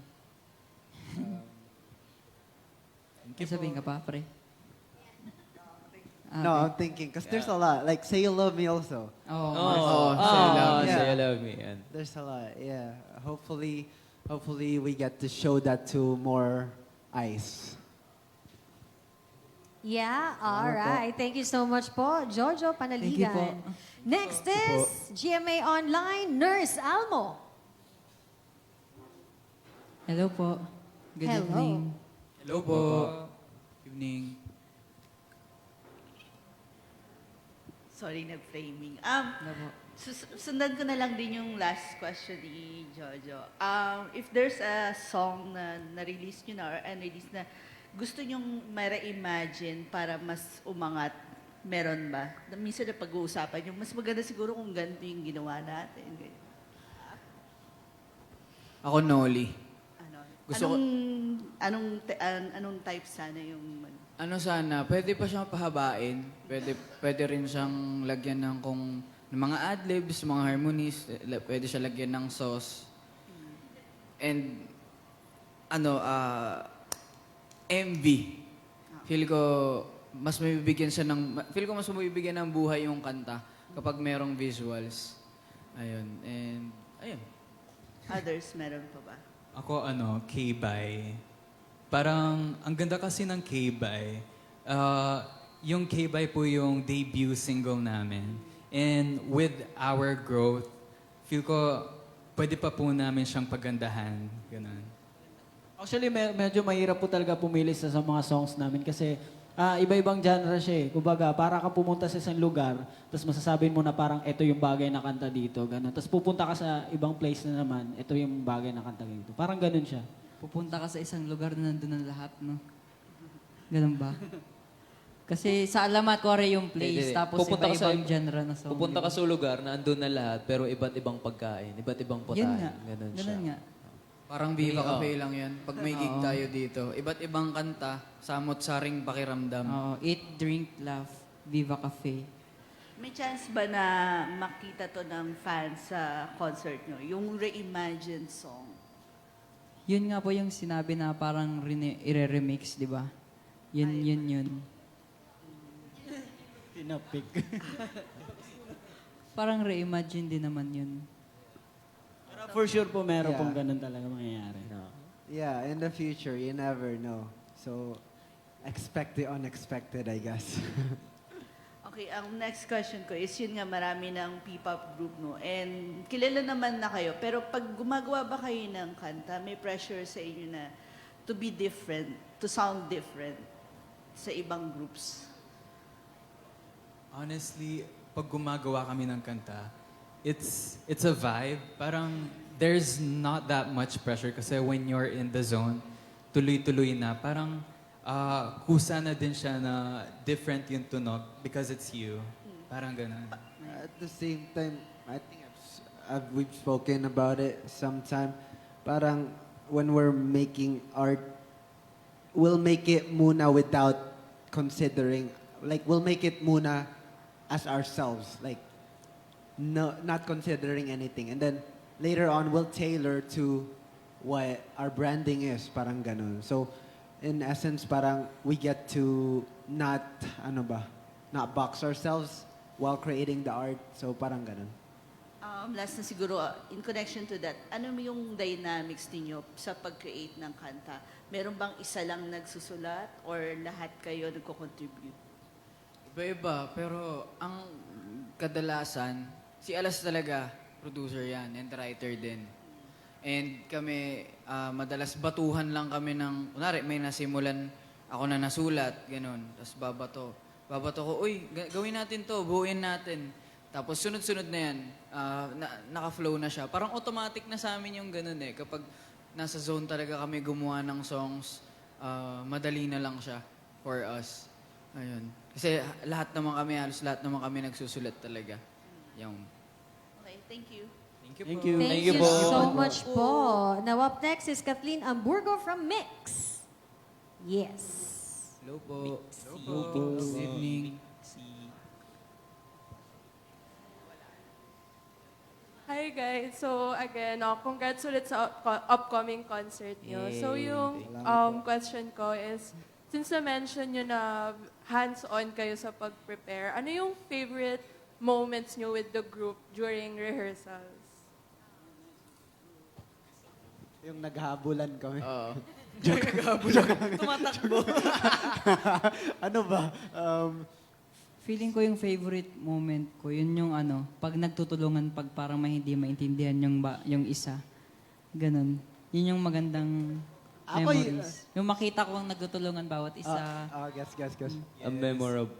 Sabihin ka pa, pre? No, I'm thinking because there's a lot. Like Say You Love Me also. Say You Love Me. Yan. There's a lot. Yeah. Hopefully we get to show that to more eyes. Yeah, all right. Thank you so much po, Jojo Thank you po. Panaligan. Next is GMA Online, Nurse Almo. Hello po. Good Hello. evening. Hello po. Evening. Sorry, nag-framing. Sundan ko na lang din yung last question ni Jojo. If there's a song na na-release nyo na or unreleased na gusto nyong ma-reimagine para mas umangat, meron ba? Minsan na pag-uusapan yung mas maganda siguro kung ganito yung ginawa natin. Ako, Noli. Anong type sana yung... Ano sana, pwede pa siyang pahabain. Pwede rin siyang lagyan ng mga adlibs, mga harmonies. Pwede siya lagyan ng sauce. And MV. Feel ko mas mabibigyan ng buhay yung kanta kapag merong visuals. Ayun. And ayun. Others, meron pa ba? Ako K-Bye. Parang ang ganda kasi ng K-Bye. Yung K-Bye po yung debut single namin. And with our growth, feel ko pwede pa po namin siyang pagandahan. Ganun. Actually, medyo mahirap po talaga pumili sa mga songs namin kasi iba-ibang genre siya eh. Kumbaga, para ka pumunta sa isang lugar, tapos masasabi mo na parang ito yung bagay na kanta dito, ganun. Tapos pupunta ka sa ibang place na naman, ito yung bagay na kanta dito. Parang ganun siya. Pupunta ka sa isang lugar na nandun ang lahat, no? Ganun ba? Kasi sa Alamat, Kore yung place, tapos Pupunta ka sa iba-ibang genre na song. Pupunta ka sa lugar na andun na lahat, pero iba't ibang pagkain, iba't ibang putahe. Yun nga. Ganun siya. Ganun nga. Parang Viva Oo. Cafe lang yan. Pag may gig Oo. tayo dito, iba't ibang kanta, samot-saring pakiramdam. Oo, eat, drink, laugh, Viva Cafe. May chance ba na makita to ng fans sa concert nyo? Yung reimagined song. Yun nga po yung sinabi na parang i-remix, di ba? Yun. Tinapik. Parang reimagine din naman yun. Pero for sure po, meron Yeah. pong ganun talaga mangyayari. Yeah, in the future, you never know. So, expect the unexpected, I guess. Okay, ang next question ko is yun nga marami ng P-pop group, no? And kilala naman na kayo, pero pag gumagawa ba kayo ng kanta, may pressure sa inyo na to be different, to sound different sa ibang groups? Honestly, pag gumagawa kami ng kanta, it's a vibe. Parang there's not that much pressure kasi when you're in the zone, tuloy-tuloy na. Parang kusa na din siya na different yung tunog because it's you. Parang ganun. At the same time, I think we've spoken about it sometime. Parang when we're making art, we'll make it muna without considering, like we'll make it muna as ourselves, like no, not considering anything. And then later on, we'll tailor to what our branding is, parang ganun. So, in essence, parang we get to not box ourselves while creating the art. So, parang ganun. Last na siguro, in connection to that, ano yung dynamics ninyo sa pag-create ng kanta? Meron bang isa lang nagsusulat or lahat kayo nagko-contribute? Iba-iba, pero ang kadalasan, si Alas talaga, producer yan, and writer din. And kami, madalas batuhan lang kami ng, kunwari, may nasimulan ako na nasulat, ganun. Tapos babato ko, uy, gawin natin to, buuin natin. Tapos sunod-sunod na yan, naka-flow na siya. Parang automatic na sa amin yung ganun eh. Kapag nasa zone talaga kami gumawa ng songs, madali na lang siya for us. Ayun. Kasi halos lahat naman kami nagsusulat talaga. Yung. Okay, thank you. Thank you. Thank you so much po. Now up next is Kathleen Amburgo from Mix. Yes. Hello po. Hello po. Good evening. Hi guys. So again, congrats ulit sa upcoming concert nyo. So yung question ko is, since na-mention nyo na hands-on kayo sa pag-prepare, ano yung favorite moments nyo with the group during rehearsals? Yung naghabulan kami. Oo. Tumatakbo. Ano ba? Feeling ko yung favorite moment ko, yun yung pag nagtutulungan pag parang may hindi maintindihan yung isa. Ganon. Yun yung magandang memories. Yung makita ko ang nagtutulungan bawat isa. Guess. Memorable.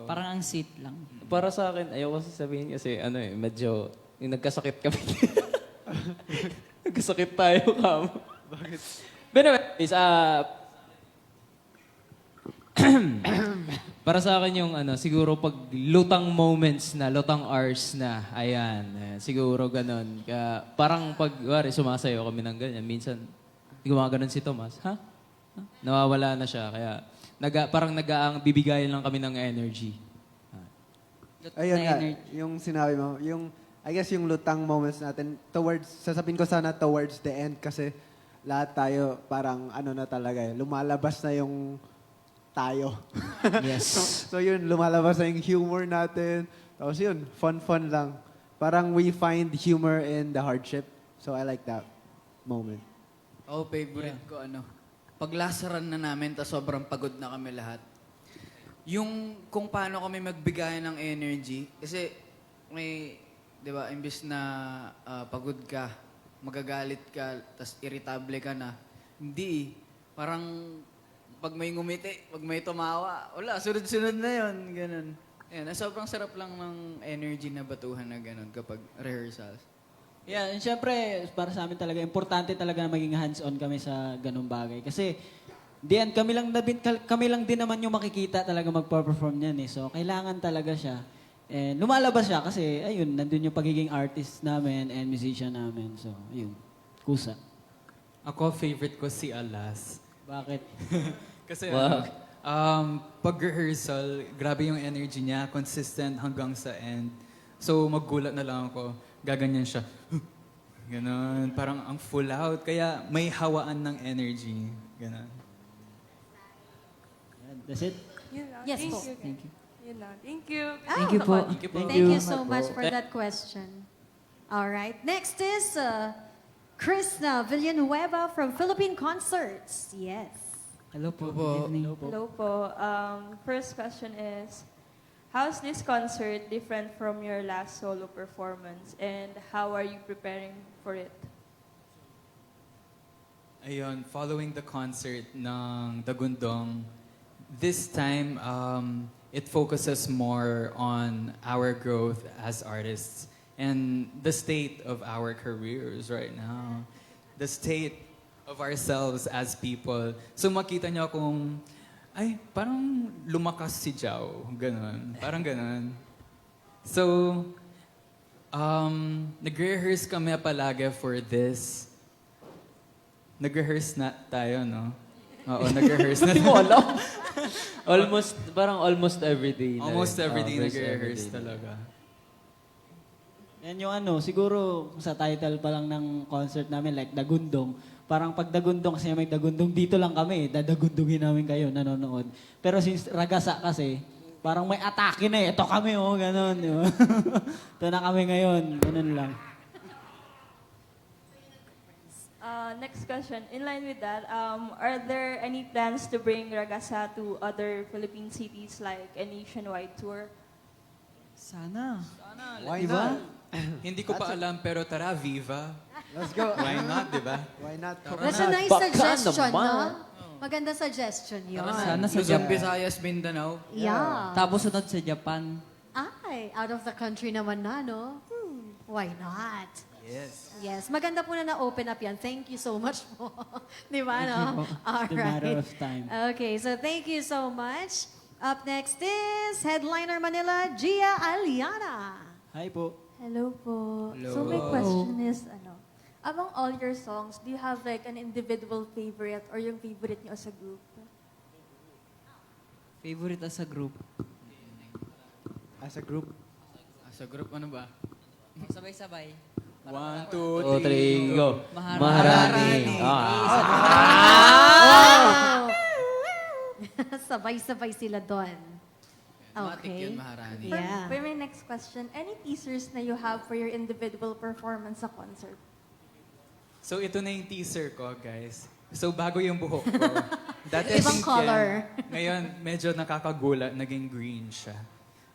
Parang ang sweet lang. Para sa akin, ayoko sasabihin kasi medyo yung nagkasakit kami. Nagkasakit tayo kamo. Bakit? But anyways, para sa akin yung siguro pag lutang moments na, lutang hours na, ayan, siguro ganon. Parang pag, sumasayo kami ng ganyan, minsan, gumaganon si Tomas, ha? Nawawala na siya, kaya parang bibigayan lang kami ng energy. Ayun nga, yung sinabi mo, I guess yung lutang moments natin, sasabihin ko sana towards the end kasi lahat tayo parang ano na talaga lumalabas na yung tayo. Yes. So yun, lumalabas na yung humor natin. Tapos yun, fun lang. Parang we find humor in the hardship. So I like that moment. Oh, favorite ko paglasaran na namin, tas sobrang pagod na kami lahat. Yung kung paano kami magbigay ng energy, kasi may, di ba, imbis na pagod ka, magagalit ka, tas irritable ka na, hindi. Parang pag may ngumiti, pag may tumawa, wala, sunod-sunod na yon, ganun. Ayan, sobrang sarap lang ng energy na batuhan na ganun kapag rehearsals. Yeah, and syempre, para sa amin talaga, importante talaga na maging hands-on kami sa ganung bagay. Kasi, diyan, kami lang din naman yung makikita talaga magpa-perform niyan eh. So, kailangan talaga siya. And lumalabas siya kasi, ayun, nandun yung pagiging artist namin and musician namin. So, ayun, kusa. Ako, favorite ko si Alas. Bakit? Kasi Wow. pag-rehearsal, grabe yung energy niya, consistent hanggang sa end. So, maggulat na lang ako. Gaganyan siya. Ganon. Parang ang full out. Kaya may hawaan ng energy. Ganon. That's it? Yun lang. Yes Thank po. you. Thank you. Yun lang. Thank you. Thank you po. Thank you so much for that question. All right. Next is Krishna Villanueva from Philippine Concerts. Yes. Hello po. Hello po. Good evening. Hello po. First question is, how's this concert different from your last solo performance and how are you preparing for it? Ayun, following the concert ng Dagundong, this time, it focuses more on our growth as artists and the state of our careers right now. The state of ourselves as people. So makita niyo kung, ay, parang lumakas si Jao. Ganon. Parang ganon. So, nag-rehearse kami palagi for this. Nag-rehearse na tayo, no? Oo, nag-rehearse na. Hindi mo alam. almost every day. Almost every day Almost nag-rehearse every day. talaga. Yan yung siguro sa title pa lang ng concert namin, like Dagundong. Parang pag Dagundong, kasi may Dagundong, dito lang kami, dadagundungin namin kayo, nanonood. Pero since Ragasa kasi, parang may atake na eh. Ito kami, ganon. Di ba? Ito na kami ngayon, ganon lang. Next question. In line with that, are there any plans to bring Ragasa to other Philippine cities like a nationwide tour? Sana. Why Diba? not? Hindi ko pa alam, pero tara, Viva. Let's go. Why not, di ba? Why not? That's a nice Baka suggestion, naman. no? Maganda suggestion yun. Sana sa Luzon, Japan. Visayas, Mindanao. Yeah. Tapos sunod sa Japan. Ay, out of the country naman na, no? Why not? Yes. Yes, maganda po na na-open up yan. Thank you so much po. Di ba, Thank no? you po. All It's a matter right. of time. Okay, so thank you so much. Up next is Headliner Manila, Gia Aliana. Hi po. Hello po. Hello. So my question is, among all your songs, do you have like an individual favorite or yung favorite niyo as a group? Favorite as a group. As a group. Sa group, ano ba? Sabay-sabay. 1, 2, 2, 3, go. Maharani. Wow! Sabay-sabay sila doon. Matik Okay. yun, Maharani. Yeah. For my next question, any teasers na you have for your individual performance sa concert? So ito na yung teaser ko, guys. So bago yung buhok ko. Dati Ibang pink color. yan. Ngayon, medyo nakakagulat, naging green siya.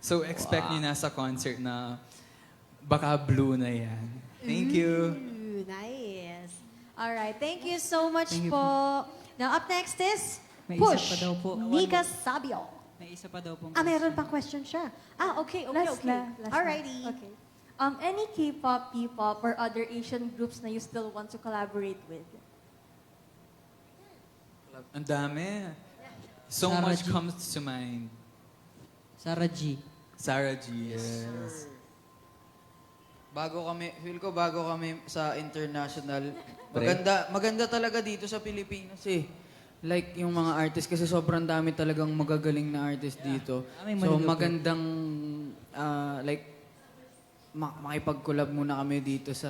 So expect niyo na sa concert na baka blue na yan. Thank you. Ooh, nice. All right, thank you so much Thank you po. Now, up next is May isa Push, pa daw po. Nika Sabio. May isa pa daw pong Meron pang question siya. Okay. Last Alrighty. na. Okay. Any K-pop, P-pop, or other Asian groups na you still want to collaborate with? Ang dami. So Sarah much G. comes to mind. Sarah G. Sarah G, yes. Feel ko bago kami sa international. Maganda talaga dito sa Pilipinas eh. Like yung mga artist, kasi sobrang dami talagang magagaling na artist dito. May So Manila po. magandang, makipag-collab muna kami dito sa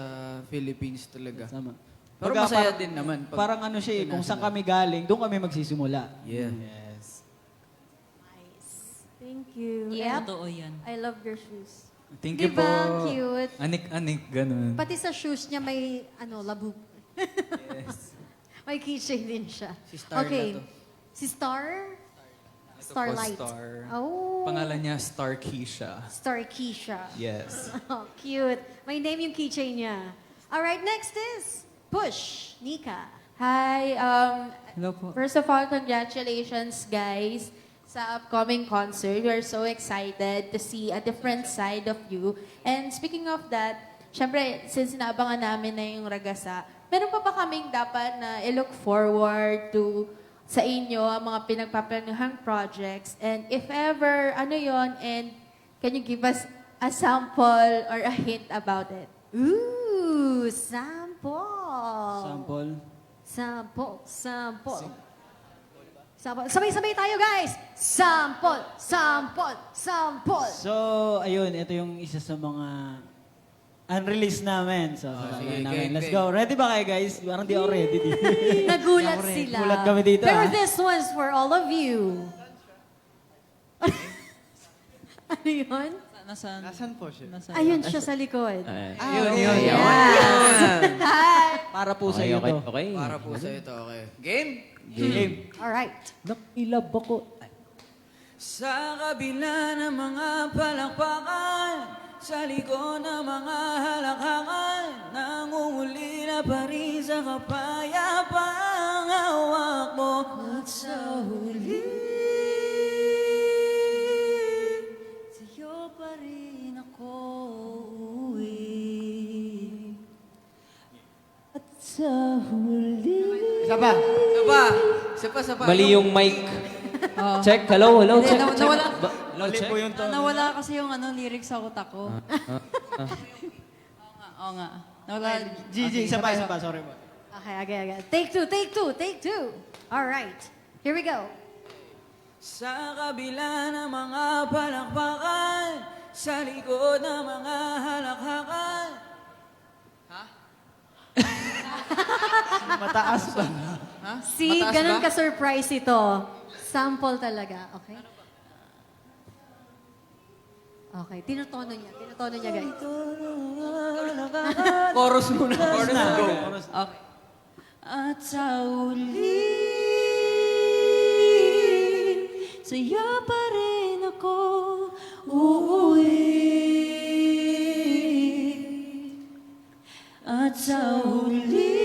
Philippines talaga. Sama. Pero Pagka masaya parang- din naman. Parang ano siya kung saan kami galing, doon kami magsisimula. Yeah. Yes. Thank you. Yep. Totoo yan. I love your shoes. Thank you Diba? po. Cute. Anik-anik, ganun. Pati sa shoes niya may, labub. Yes. May keychain din siya. Si Star Okay. na to. Si Star? Ito po, Starlight. Star. Oh. Pangalan niya, Star Keisha. Star Keisha. Yes. Oh, cute. May name yung keychain niya. Alright, next is Push. Nika. Hi, Hello po. first of all, congratulations guys sa upcoming concert. We are so excited to see a different side of you. And speaking of that, syempre, since naabangan namin na yung Ragasa, meron pa ba kaming dapat na i-look forward to sa inyo, ang mga pinagpaplanuhang projects? And if ever, ano yon, and can you give us a sample or a hint about it? Ooh, sample. Sample. Sample. Sample. Sample. Sabay-sabay tayo, guys. Sample. Sample. Sample. So, ayun, ito yung isa sa mga unreleased namin. So, sige, namin. game, Let's game. go. Ready ba kayo, guys? Parang di ako ready dito. Nagulat sila. Nagulat kami dito, Pero ah. this one's for all of you. Ano yun? Nasaan po siya? Ayun siya sa likod. Yun. Hi. Para po sa Okay, iyo okay, to. okay. Para po sa ito, okay. Game? Game. Alright. Nakilab ako. Sa kabila ng mga palakpakan, sa likod ng mga halakhakan, nangungulila pa rin sa kapayapang hawak mo. At sa huli, sa'yo pa rin ako uuwi. At sa huli, Isa pa. Mali yung mic. Check. Hello, hello. Check, check. nawala, Check. nawala kasi yung lyrics sa utak ko. Oo nga. Nawala. Gigi, isa pa. Sorry po. Okay. Take two. Alright. Here we go. Sa kabila ng mga palakpakan, sa likod ng mga halakhakan. Mataas pa. See, Mataas ganun ba? ka-surprise ito. Sample talaga, okay? Okay, tinutono niya, guys. Chorus muna. Chorus na. Go. Chorus. Okay. At sa uli, sa'yo pa rin ako uuwi. At sa uli,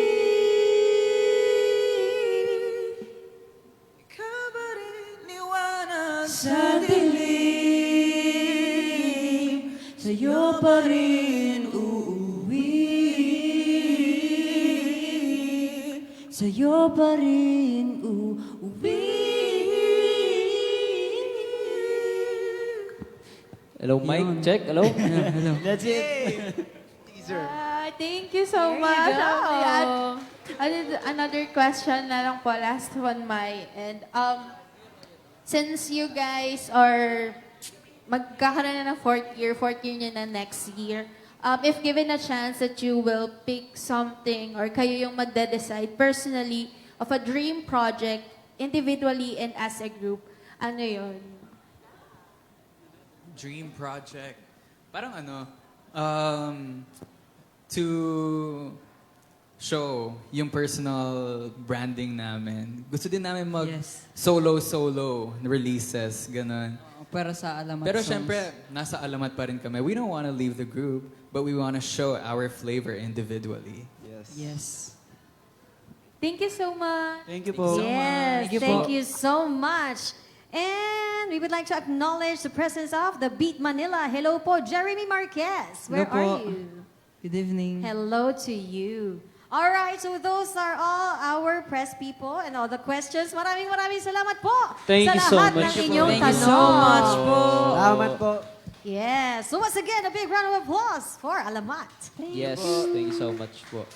ikaw pa rin liwanag sa dilim. Sa'yo pa rin uuwi. Sa'yo pa rin uuwi. Hello, mic. Check. Hello. That's it. Thank you so There you much. go. Another question na lang po, last one, Mai. And since you guys are magkakaroon na ng fourth year nyo na next year, if given a chance that you will pick something or kayo yung magde-decide personally of a dream project, individually and as a group, ano yun? Dream project. Parang to show yung personal branding namin. Gusto din namin mag solo releases, ganun. Pero sa alamat Pero songs. syempre, nasa alamat pa rin kami. We don't want to leave the group, but we want to show our flavor individually. Yes. Thank you so much. Thank you po. Yes, Thank you thank po. you so much. And we would like to acknowledge the presence of the Beat Manila. Hello po, Jeremy Marquez. Where Hello are po. you? Good evening. Hello to you. All right, so those are all our press people and all the questions. Maraming salamat po Thank sa you so lahat much ng po. inyong Thank you tanong. so much po. Salamat po. Yes. So once again, a big round of applause for Alamat. Yes, thank you so much po.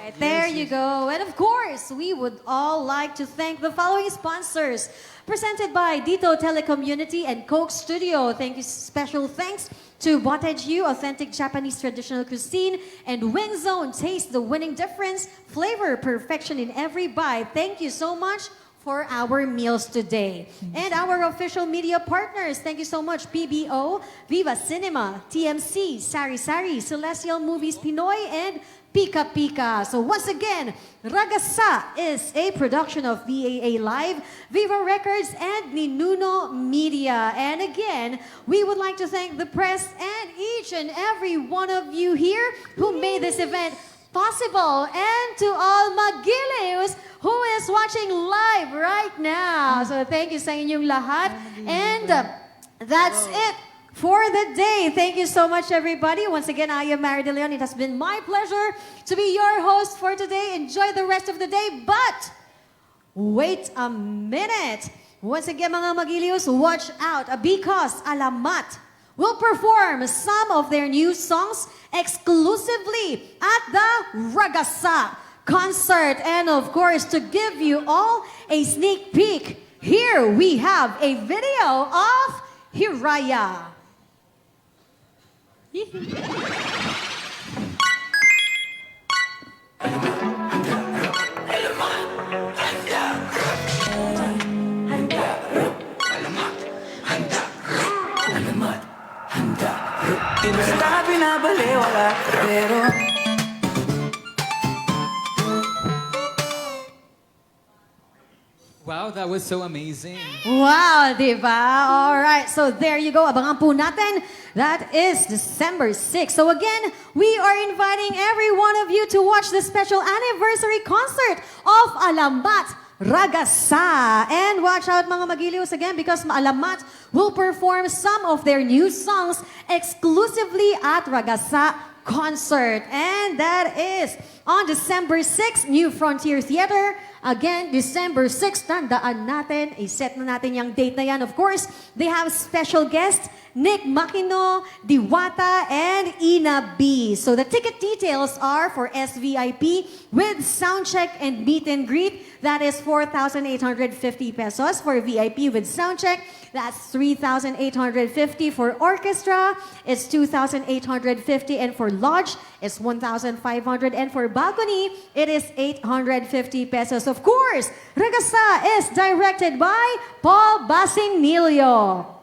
right, there you go. And of course, we would all like to thank the following sponsors. Presented by Dito Telecommunity and Coke Studio. Thank you. Special thanks to Boteju, authentic Japanese traditional cuisine, and Wing Zone, taste the winning difference, flavor perfection in every bite. Thank you so much for our meals today. And our official media partners, thank you so much, PBO, Viva Cinema, TMC, Sari Sari, Celestial Movies Pinoy, and Pika Pika. So once again, Ragasa is a production of VAA Live, Viva Records, and Ninuno Media. And again, we would like to thank the press and each and every one of you here who made this event possible. And to all Magilius who is watching live right now. So thank you sa inyong lahat. And that's it for the day. Thank you so much, everybody. Once again, I am Mary De Leon. It has been my pleasure to be your host for today. Enjoy the rest of the day. But wait a minute. Once again, mga Magilius, watch out because Alamat will perform some of their new songs exclusively at the Ragasa concert. And of course, to give you all a sneak peek, here we have a video of Hiraya. Basta pinabaliwala, pero Wow, that was so amazing. Wow, diba? All right, so there you go. Abangan po natin. That is December 6th. So again, we are inviting every one of you to watch the special anniversary concert of Alamat Ragasa. And watch out, mga Magilius, again, because Alamat will perform some of their new songs exclusively at Ragasa concert. And that is on December 6th, New Frontier Theater. Again, December 6th, tandaan natin, i-set na natin yung date na yan. Of course, they have special guests, Nick Makino, Diwata, and Ina B. So the ticket details are for SVIP with soundcheck and meet and greet. That is 4,850 pesos. For VIP with soundcheck, that's 3,850. For orchestra, it's 2,850. And for lodge, it's 1,500. And for balcony, it is 850 pesos. Of course, Ragasa is directed by Paul Basinilio.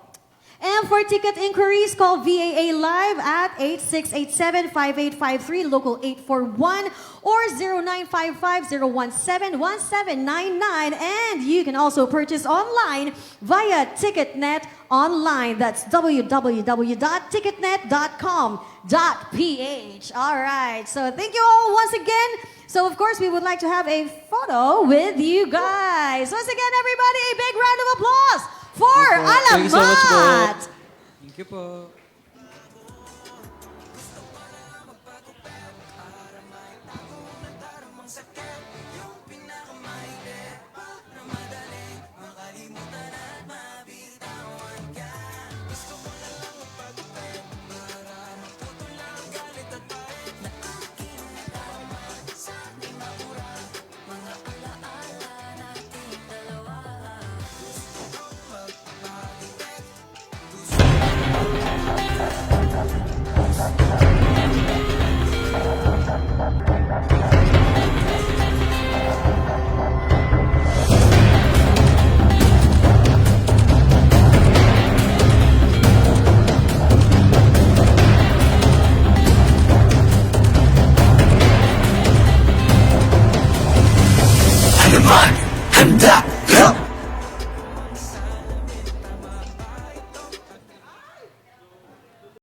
And for ticket inquiries, call VAA Live at 8687-5853, local 841, or 0955-017-1799. And you can also purchase online via TicketNet online. That's www.ticketnet.com.ph. All right, so thank you all once again. So, of course, we would like to have a photo with you guys. Once again, everybody, a big round of applause for Thank you so much po. Alamat! Thank you po.